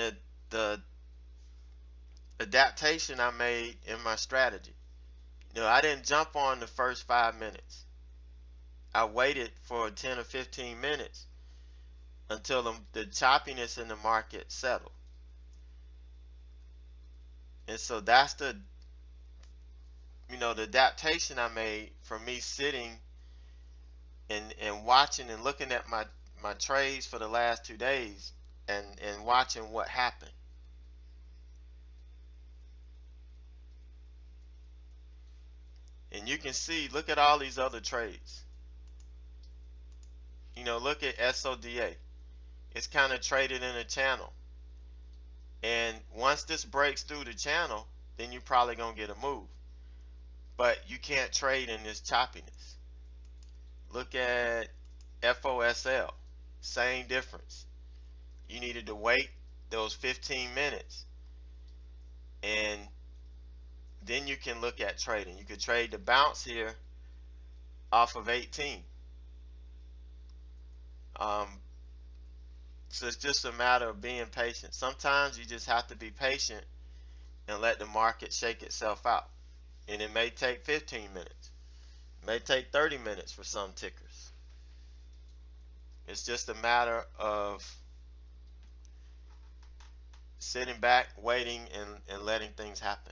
the adaptation I made in my strategy. You know, I didn't jump on the first 5 minutes. I waited for 10 or 15 minutes until the choppiness in the market settled. And so that's the, you know, the adaptation I made from me sitting and watching and looking at my trades for the last 2 days and watching what happened. And you can see, look at all these other trades. You know, look at SODA. It's kind of traded in a channel. And once this breaks through the channel, then you're probably going to get a move. But you can't trade in this choppiness. Look at FOSL. Same difference. You needed to wait those 15 minutes. And then you can look at trading. You could trade the bounce here off of 18. So it's just a matter of being patient. Sometimes you just have to be patient and let the market shake itself out. And it may take 15 minutes. It may take 30 minutes for some tickers. It's just a matter of sitting back, waiting, and letting things happen.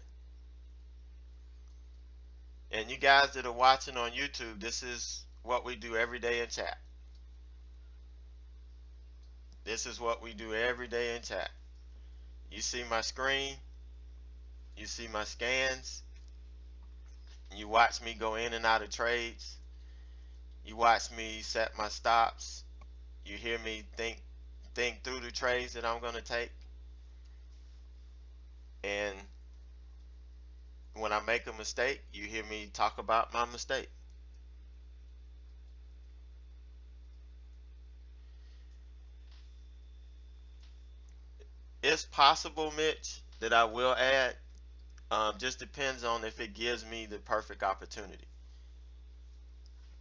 And you guys that are watching on YouTube, this is what we do every day in chat. This is what we do every day in chat. You see my screen, you see my scans, you watch me go in and out of trades, you watch me set my stops, you hear me think through the trades that I'm going to take. And when I make a mistake, you hear me talk about my mistake. It's possible, Mitch, that I will add. Just depends on if it gives me the perfect opportunity.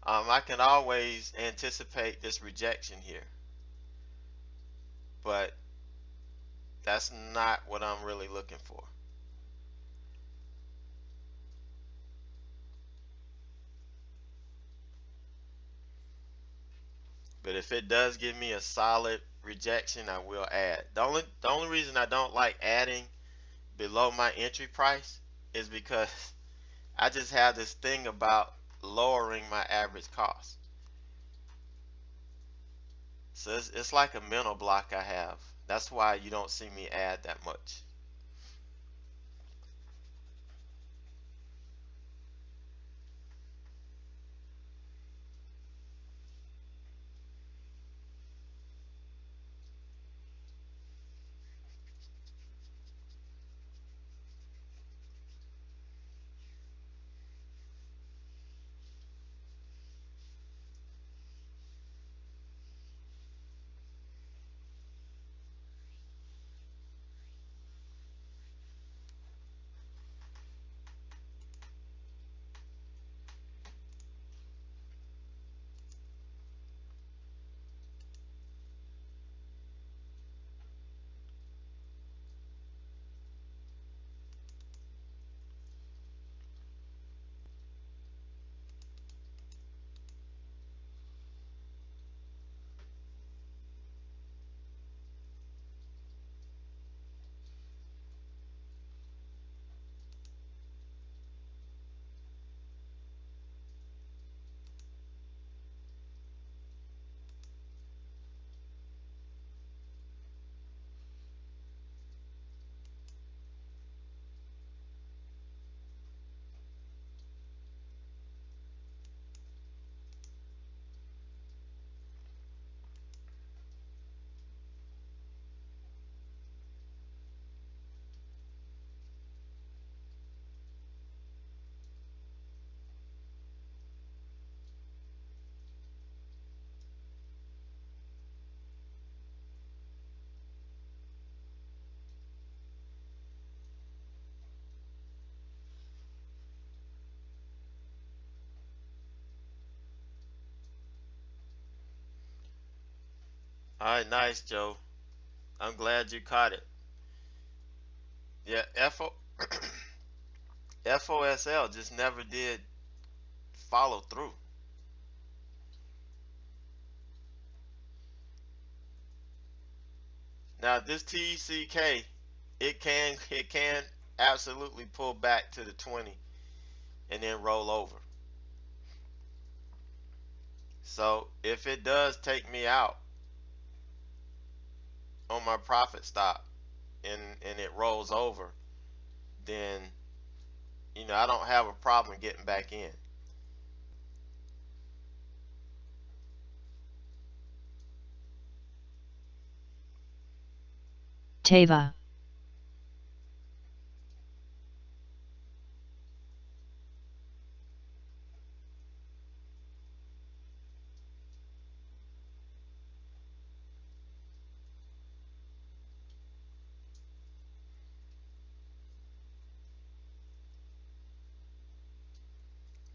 I can always anticipate this rejection here, but that's not what I'm really looking for. But if it does give me a solid rejection, I will add. The only reason I don't like adding below my entry price is because I just have this thing about lowering my average cost. So it's like a mental block I have. That's why you don't see me add that much. All right, nice, Joe. I'm glad you caught it. Yeah, FOSL just never did follow through. Now this TCK, it can absolutely pull back to the 20 and then roll over. So if it does take me out on my profit stop and it rolls over, then I don't have a problem getting back in. Teva.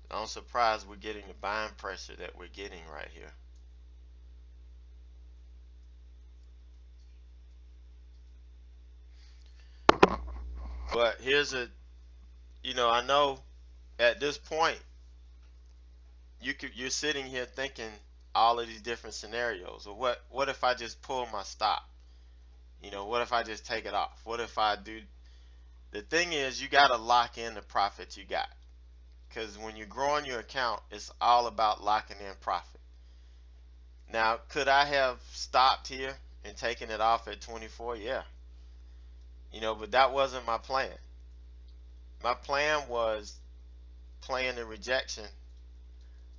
I'm surprised we're getting the buying pressure that we're getting right here. But here's a, I know at this point you're sitting here thinking all of these different scenarios. Or what if I just pull my stop? What if I just take it off? What if I do? The thing is, you got to lock in the profit you got, because when you're growing your account, it's all about locking in profit. Now, could I have stopped here and taken it off at 24? Yeah. But that wasn't my plan. My plan was playing the rejection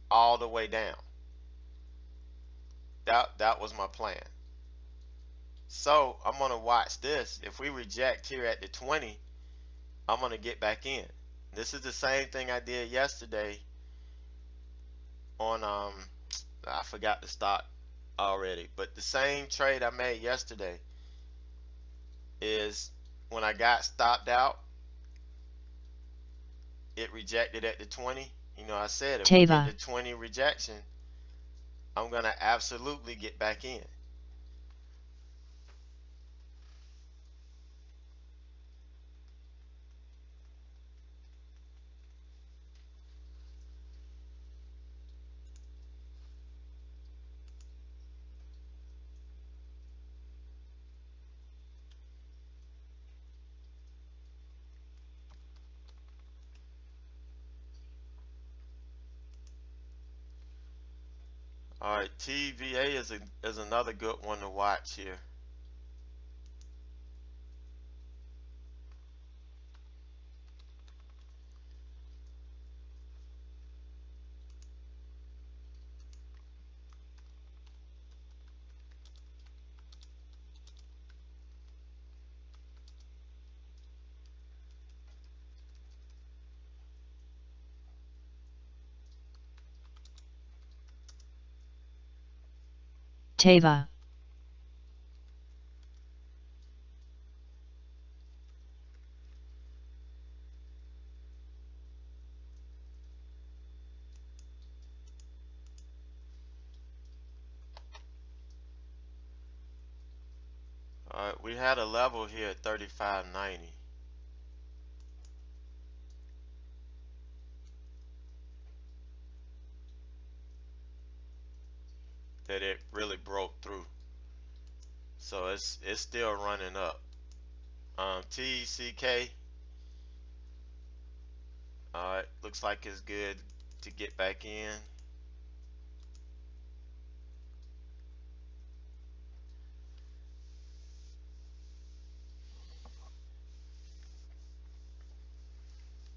all the way down. That was my plan. So I'm gonna watch this. If we reject here at the 20, I'm gonna get back in. This is the same thing I did yesterday on I forgot the stock already, but the same trade I made yesterday is when I got stopped out, it rejected at the 20. I said if we get the 20 rejection, I'm gonna absolutely get back in. All right, TVA is another good one to watch here. Teva. All right, we had a level here at 35.90 that it really broke through. So it's still running up. TECK, all right, looks like it's good to get back in.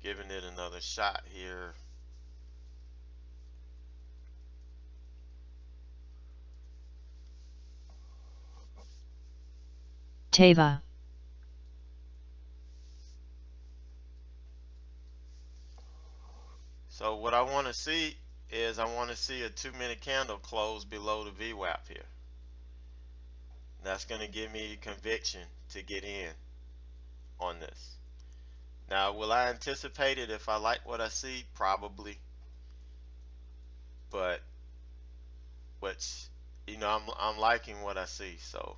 Giving it another shot here. Teva. So what I want to see is I want to see a 2-minute candle close below the VWAP here. That's going to give me conviction to get in on this. Now, will I anticipate it if I like what I see? Probably. But which I'm liking what I see, so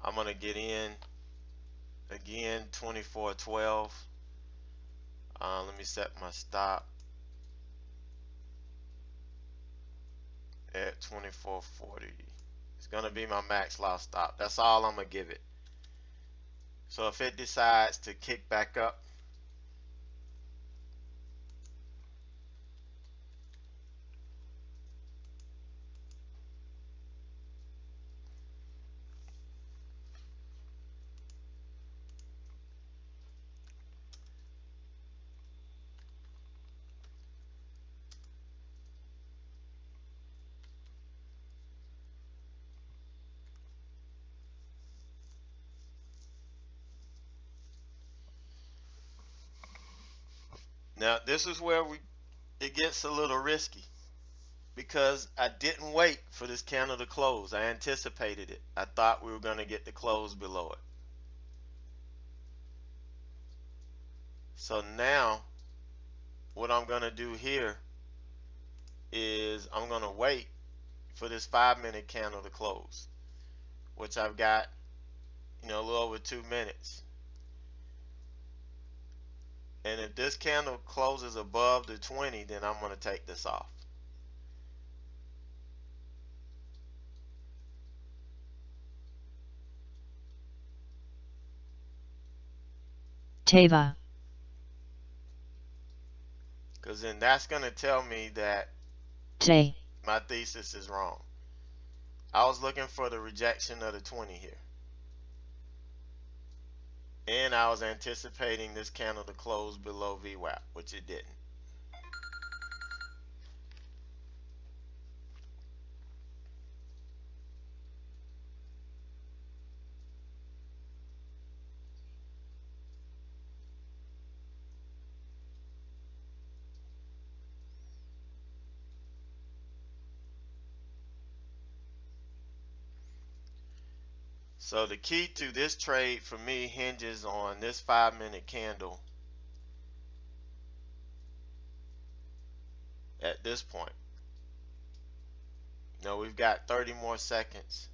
I'm gonna get in again. 24.12. Let me set my stop at 24.40. It's gonna be my max loss stop. That's all I'm gonna give it. So if it decides to kick back up, now this is where it gets a little risky, because I didn't wait for this candle to close. I anticipated it. I thought we were gonna get the close below it. So now what I'm gonna do here is I'm gonna wait for this 5-minute candle to close, which I've got a little over 2 minutes. And if this candle closes above the 20, then I'm going to take this off. Teva. Because then that's going to tell me that Tay. my thesis is wrong. I was looking for the rejection of the 20 here. And I was anticipating this candle to close below VWAP, which it didn't. So the key to this trade for me hinges on this 5-minute candle at this point. No, we've got 30 more seconds.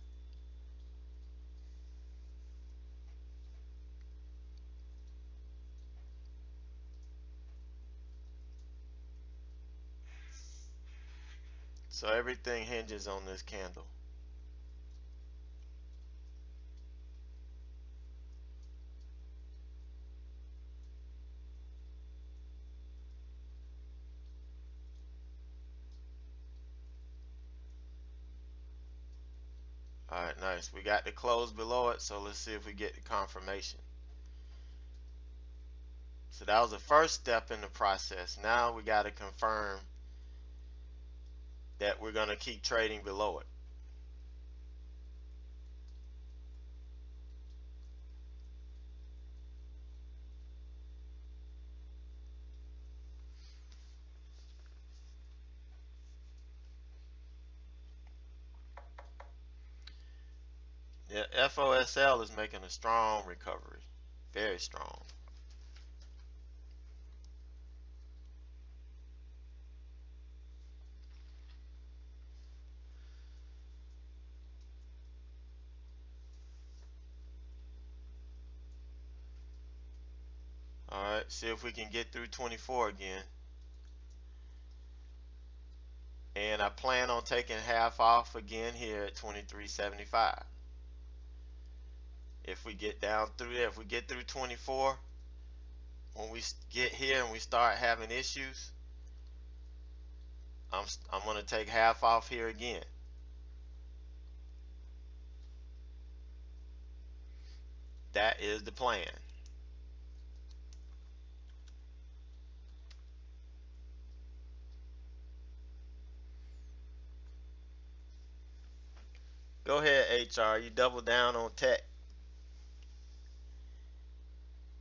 So everything hinges on this candle. Alright, nice. We got the close below it, so let's see if we get the confirmation. So that was the first step in the process. Now we got to confirm that we're going to keep trading below it. Yeah, FOSL is making a strong recovery. Very strong. Alright, see if we can get through 24 again. And I plan on taking half off again here at 23.75. If we get down through there, if we get through 24, when we get here and we start having issues, I'm going to take half off here again. That is the plan. Go ahead, HR. You double down on tech.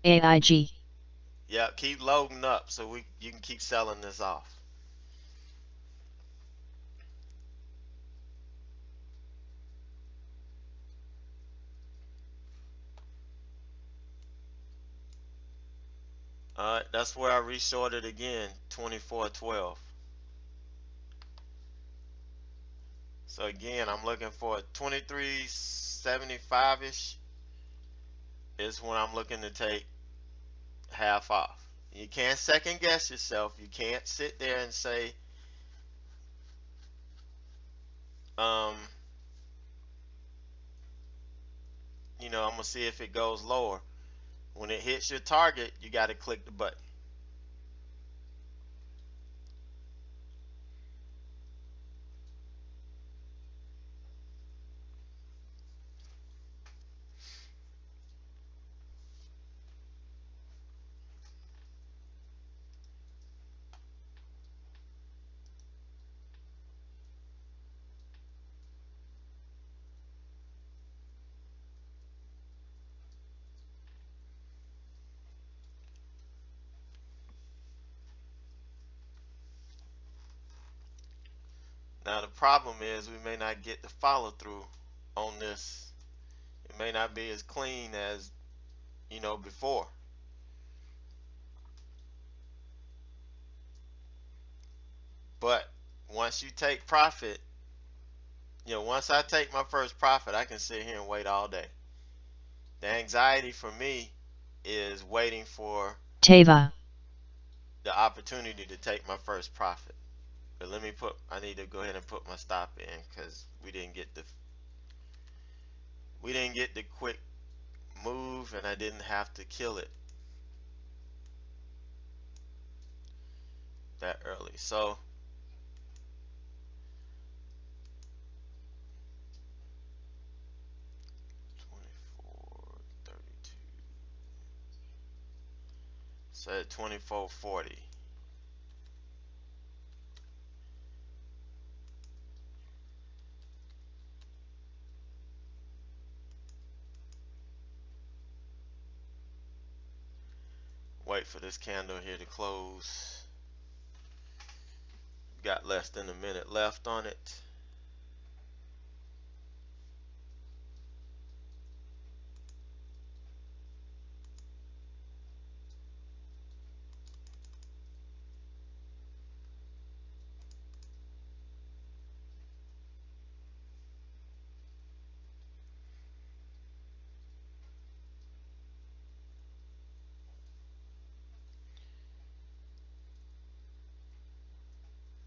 AIG. Yeah, keep loading up so you can keep selling this off. Alright, that's where I reshorted again, 24.12. So again, I'm looking for 23.75-ish is when I'm looking to take half off. You can't second guess yourself. You can't sit there and say, you know, I'm gonna see if it goes lower. When it hits your target, you got to click the button. Now the problem is we may not get the follow through on this. It may not be as clean as, you know, before. But once you take profit, you know, once I take my first profit, I can sit here and wait all day. The anxiety for me is waiting for Teva. the opportunity to take my first profit. But I need to go ahead and put my stop in because we didn't get the quick move, and I didn't have to kill it that early. So so at 24.40. Wait for this candle here to close. Got less than a minute left on it.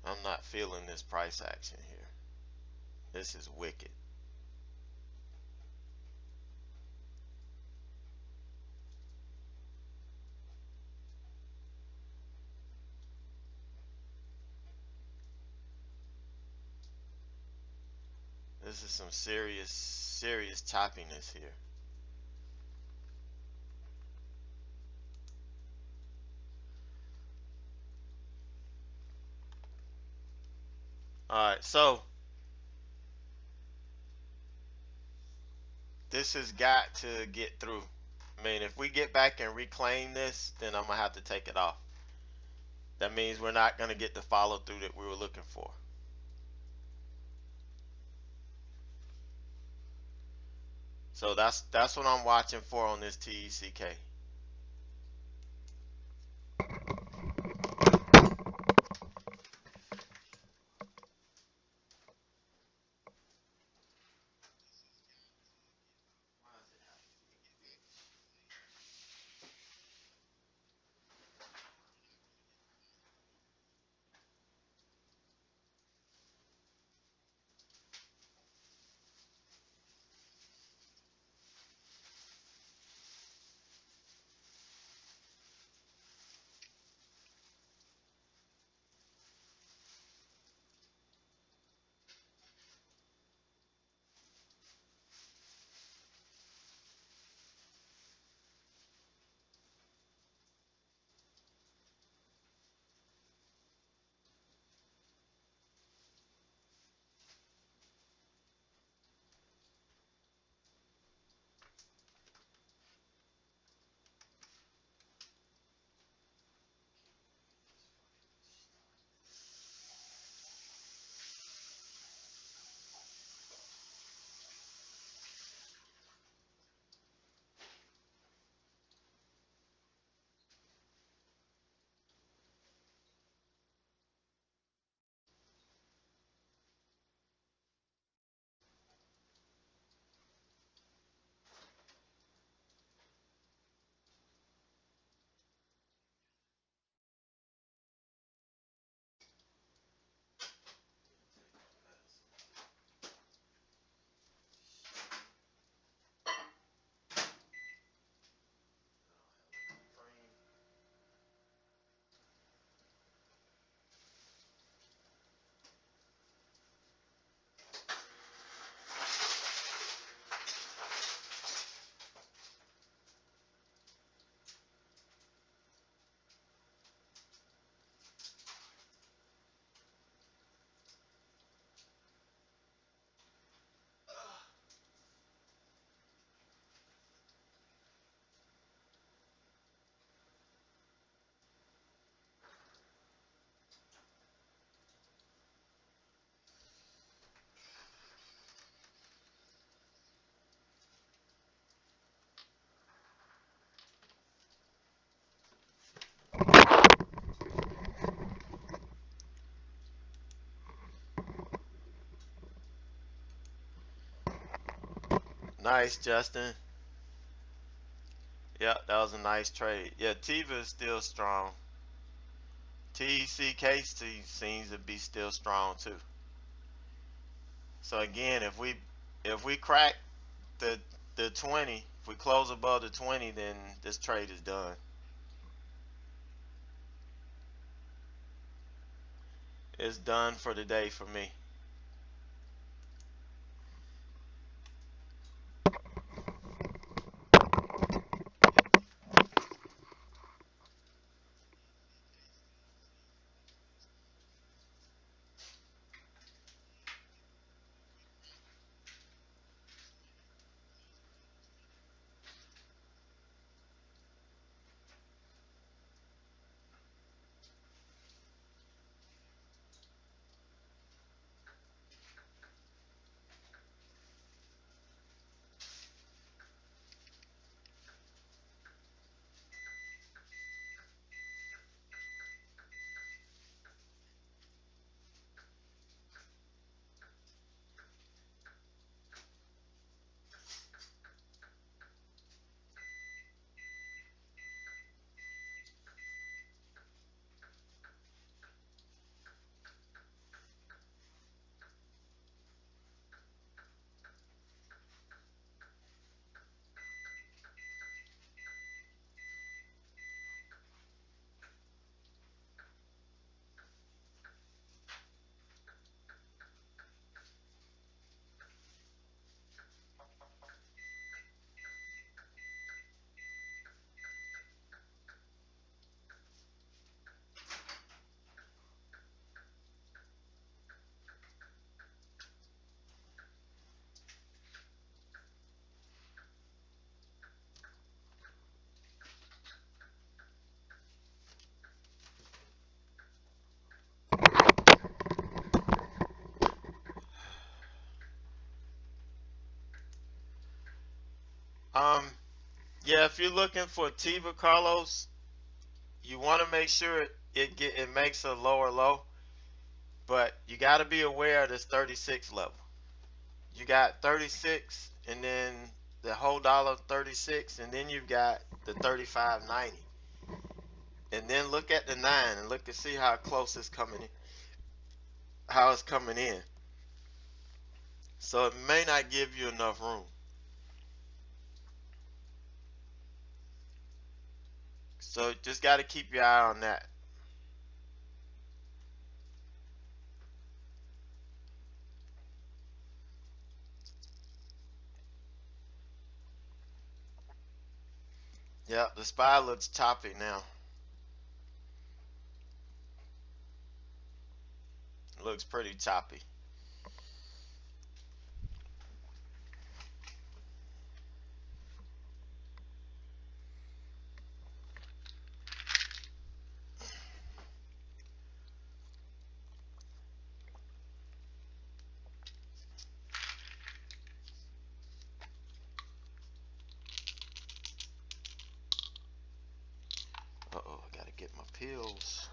I'm not feeling this price action here. This is wicked. This is some serious choppiness here. Alright, so this has got to get through. I mean, if we get back and reclaim this, then I'm gonna have to take it off. That means we're not gonna get the follow through that we were looking for. So that's what I'm watching for on this TECK. Nice, Justin. Yep, that was a nice trade. Yeah, Tiva is still strong. TECK seems to be still strong too. So again, if we crack the 20, if we close above the 20, then this trade is done. It's done for the day for me. Um, yeah, if you're looking for Tiva, Carlos, you want to make sure it makes a lower low, but you got to be aware of this 36 level. You got 36, and then the whole dollar 36, and then you've got the 35.90, and then look at the 9 and look to see how close it's coming in, how it's coming in. So it may not give you enough room. So just got to keep your eye on that. Yeah, the SPY looks choppy now. Looks pretty choppy. Uh-oh, I gotta get my pills.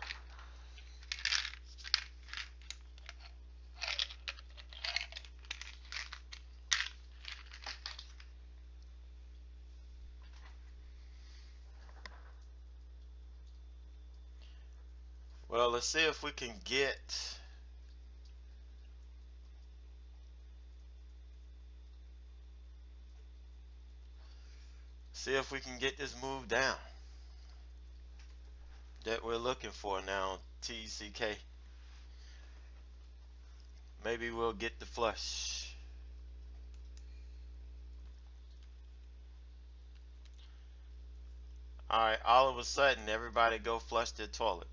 Well, let's see if we can get this move down that we're looking for now, TECK. Maybe we'll get the flush. Alright, all of a sudden everybody go flush their toilet.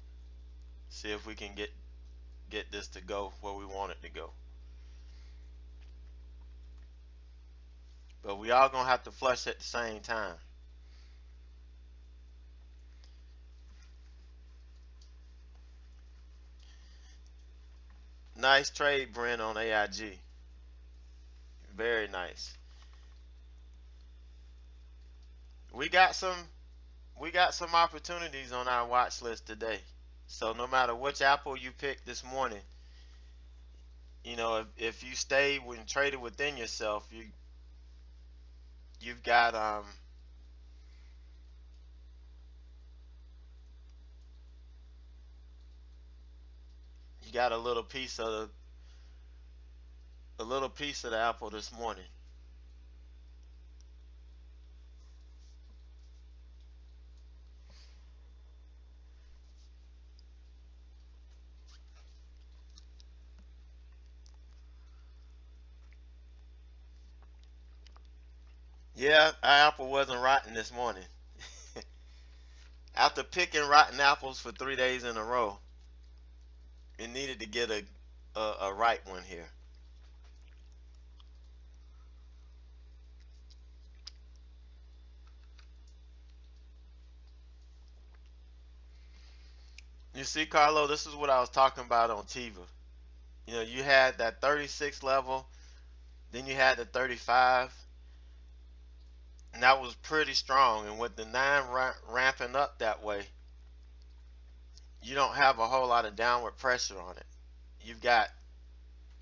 See if we can get this to go where we want it to go. But we all gonna have to flush at the same time. Nice trade, Brent, on AIG. Very nice. We got some opportunities on our watch list today. So no matter which Apple you pick this morning, you know, if you stay when traded within yourself, you've got got a little piece of the apple this morning. Yeah, our apple wasn't rotten this morning. After picking rotten apples for 3 days in a row, it needed to get a ripe one here. You see, Carlo, this is what I was talking about on Tiva. You know, you had that 36 level, then you had the 35, and that was pretty strong. And with the 9 ramping up that way, you don't have a whole lot of downward pressure on it. You've got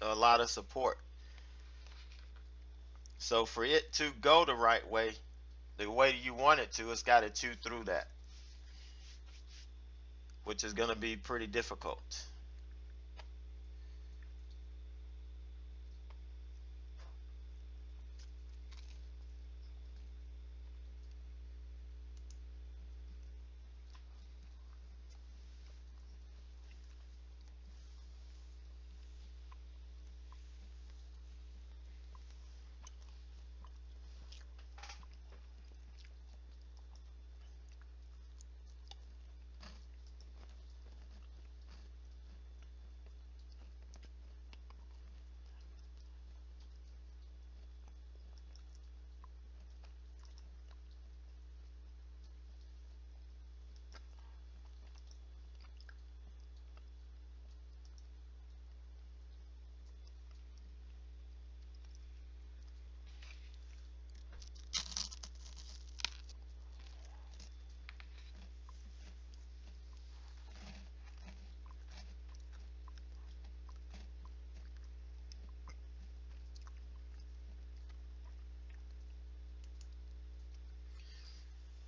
a lot of support. So for it to go the right way, the way you want it to, it's got to chew through that, which is going to be pretty difficult.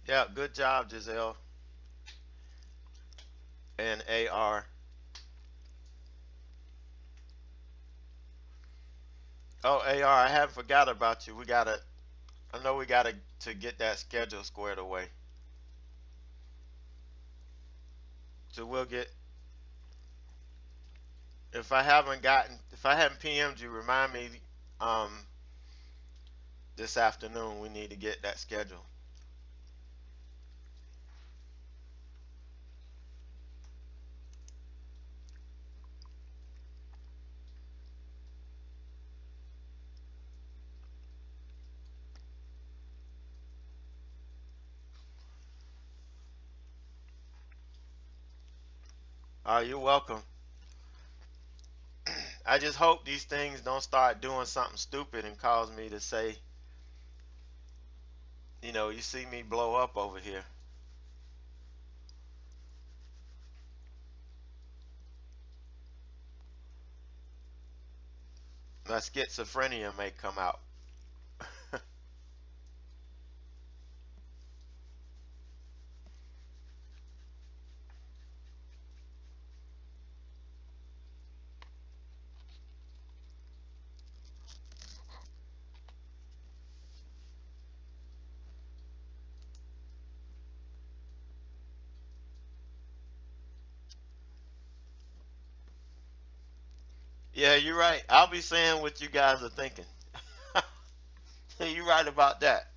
Yeah, good job, Giselle and AR. Oh, AR, I haven't forgot about you. I know we gotta to get that schedule squared away. So we'll get, if I haven't PM'd you, remind me, um, this afternoon we need to get that schedule. You're welcome. I just hope these things don't start doing something stupid and cause me to say, you see me blow up over here. My schizophrenia may come out. Yeah, you're right. I'll be saying what you guys are thinking. You're right about that.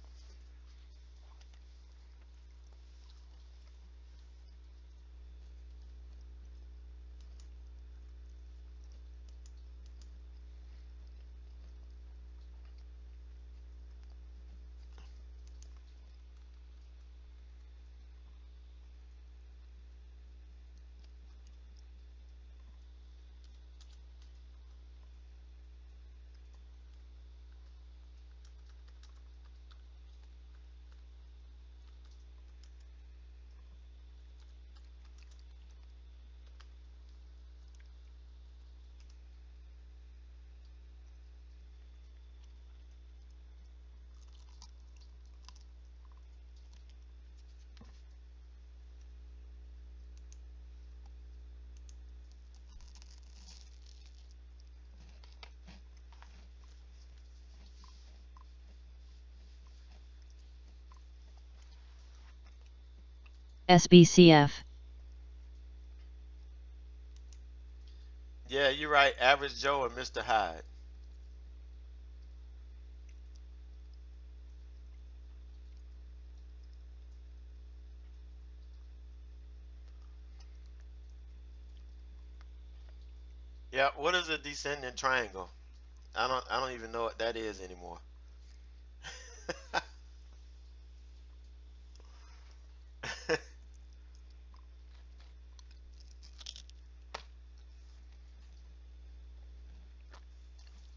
SBCF. Yeah, you're right. Average Joe and Mr. Hyde. Yeah, what is a descending triangle? I don't even know what that is anymore.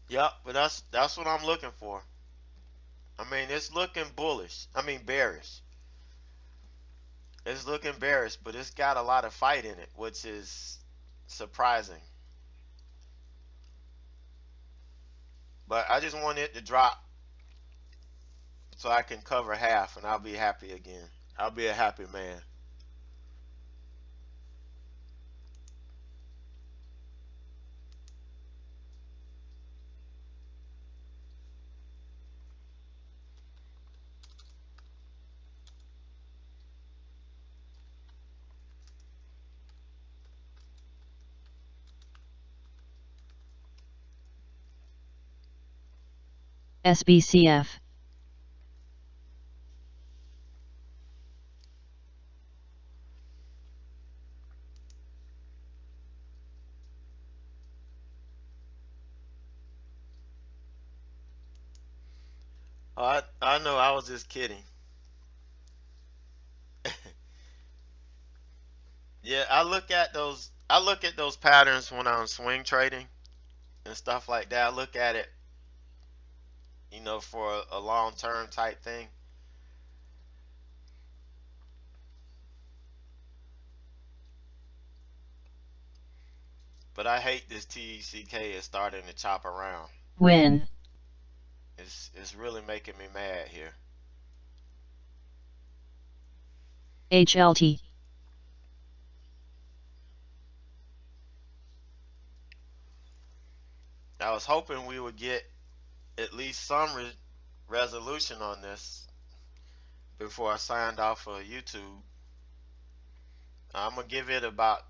Yep, but that's what I'm looking for. I mean, it's looking bullish. I mean, bearish. It's looking bearish, but it's got a lot of fight in it, which is surprising. But I just want it to drop so I can cover half, and I'll be happy again. I'll be a happy man. SBCF. Oh, I know I was just kidding. Yeah, I look at those patterns when I'm swing trading and stuff like that. I look at it, for a long term type thing. But I hate this TECK is starting to chop around. Win. It's really making me mad here. HLT. I was hoping we would get at least some resolution on this before I signed off of YouTube. I'm gonna give it about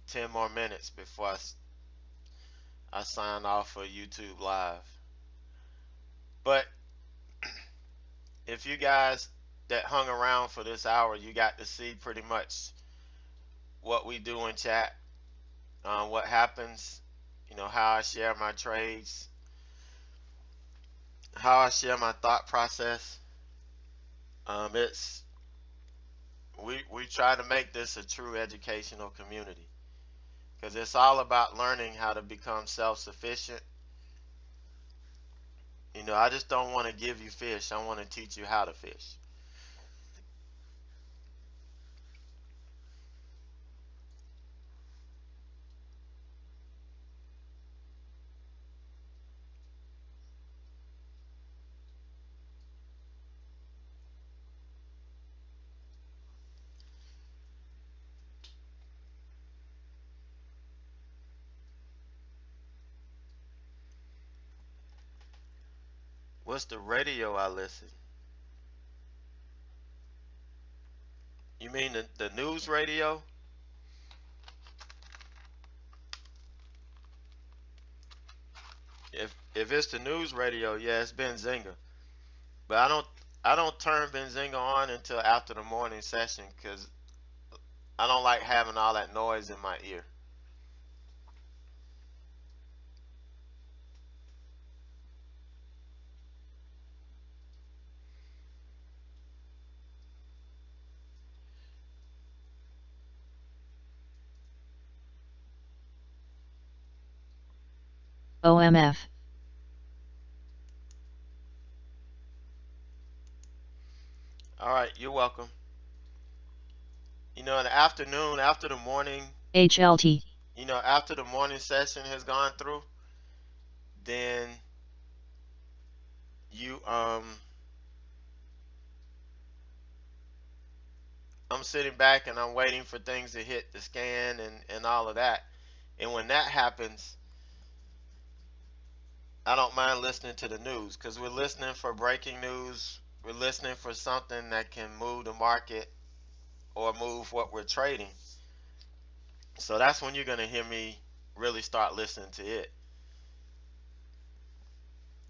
10 more minutes before I sign off of YouTube Live. But if you guys that hung around for this hour, you got to see pretty much what we do in chat, what happens, how I share my trades, how I share my thought process. It's we try to make this a true educational community because it's all about learning how to become self-sufficient. I just don't want to give you fish. I want to teach you how to fish. What's the radio I listen? You mean the news radio? If it's the news radio, yeah, it's Benzinga. But I don't turn Benzinga on until after the morning session because I don't like having all that noise in my ear. OMF. All right, you're welcome. In the afternoon, after the morning, HLT. after the morning session has gone through, then you I'm sitting back and I'm waiting for things to hit the scan and all of that. And when that happens, I don't mind listening to the news because we're listening for breaking news. We're listening for something that can move the market or move what we're trading. So that's when you're going to hear me really start listening to it.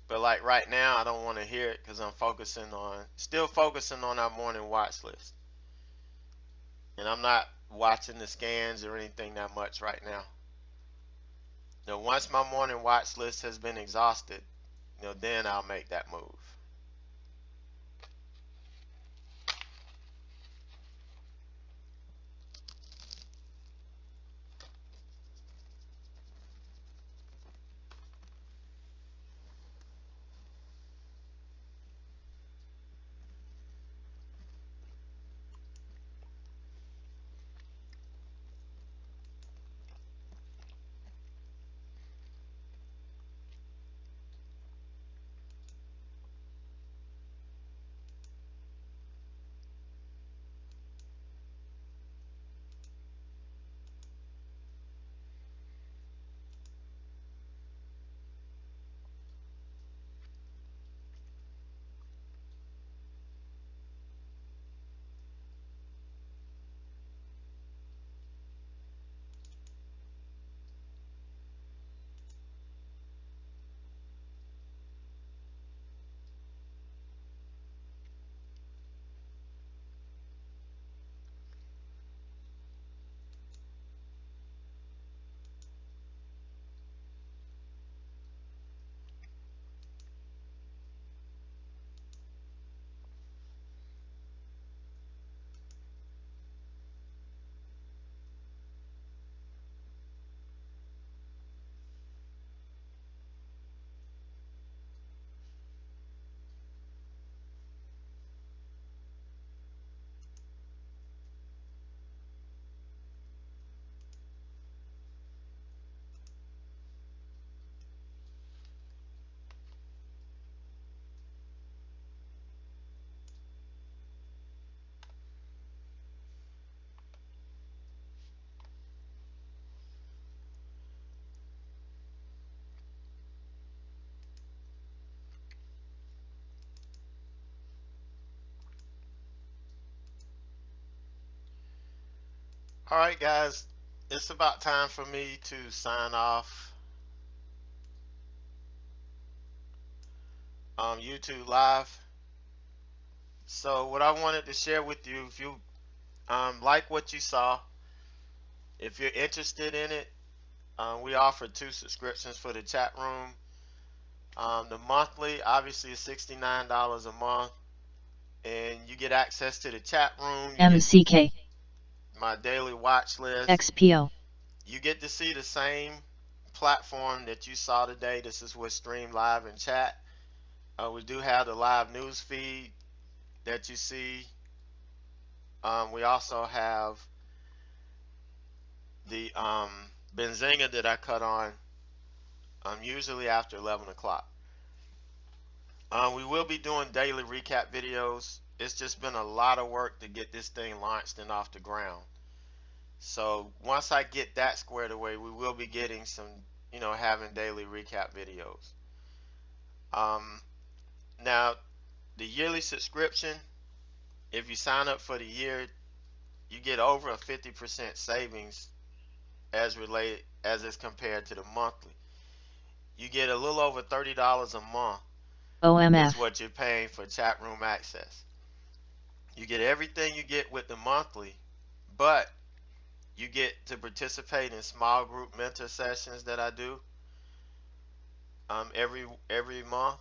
But like right now, I don't want to hear it because I'm still focusing on our morning watch list. And I'm not watching the scans or anything that much right now. Now, once my morning watch list has been exhausted, then I'll make that move. All right, guys, it's about time for me to sign off YouTube Live. So what I wanted to share with you, if you like what you saw, if you're interested in it, we offer 2 subscriptions for the chat room. The monthly obviously is $69 a month, and you get access to the chat room. MCK. My daily watch list. XPO. You get to see the same platform that you saw today. This is with Stream Live and Chat. We do have the live news feed that you see. We also have the Benzinga that I cut on usually after 11 o'clock. We will be doing daily recap videos. It's just been a lot of work to get this thing launched and off the ground. So once I get that squared away, we will be getting some, having daily recap videos. Now, the yearly subscription, if you sign up for the year, you get over a 50% savings as is compared to the monthly. You get a little over $30 a month. OMF. Is what you're paying for chat room access. You get everything you get with the monthly, but you get to participate in small group mentor sessions that I do every month.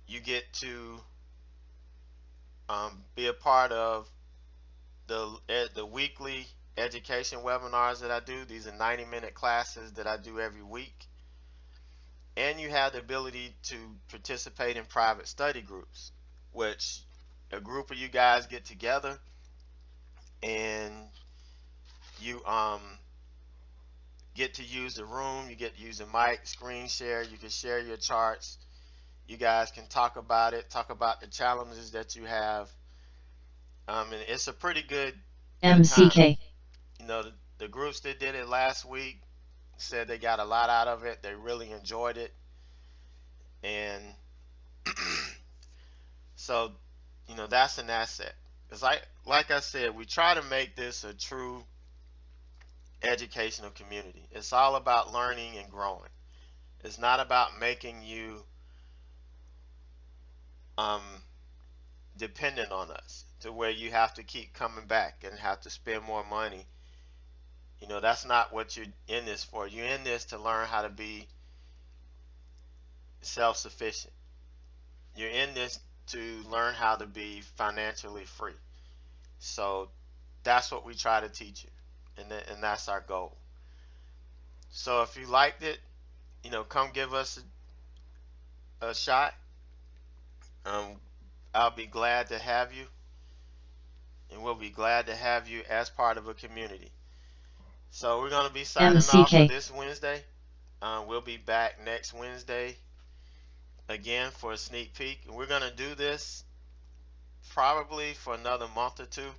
You get to be a part of the weekly education webinars that I do. These are 90-minute classes that I do every week. And you have the ability to participate in private study groups, which a group of you guys get together and you get to use the room. You get to use the mic, screen share. You can share your charts. You guys can talk about it, talk about the challenges that you have. And it's a pretty good MCK. time. The groups that did it last week said they got a lot out of it. They really enjoyed it. And so, that's an asset. Because like I said, we try to make this a true educational community. It's all about learning and growing. It's not about making you um, dependent on us to where you have to keep coming back and have to spend more money. You know, that's not what you're in this for. You're in this to learn how to be self-sufficient. You're in this to learn how to be financially free. So that's what we try to teach you, and that's our goal. So if you liked it, you know, come give us a shot. Um, I'll be glad to have you, and we'll be glad to have you as part of a community. So we're going to be signing off for MCK. this Wednesday. We'll be back next Wednesday again for a sneak peek. And we're going to do this probably for another month or two.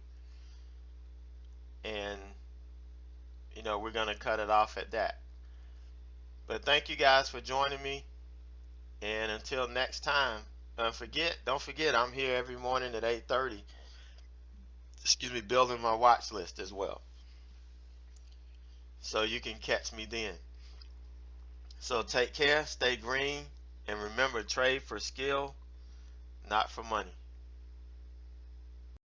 And, you know, we're going to cut it off at that. But thank you guys for joining me. And until next time, don't forget, I'm here every morning at 8:30. Excuse me, building my watch list as well. So you can catch me then. So take care, stay green, and remember, trade for skill, not for money.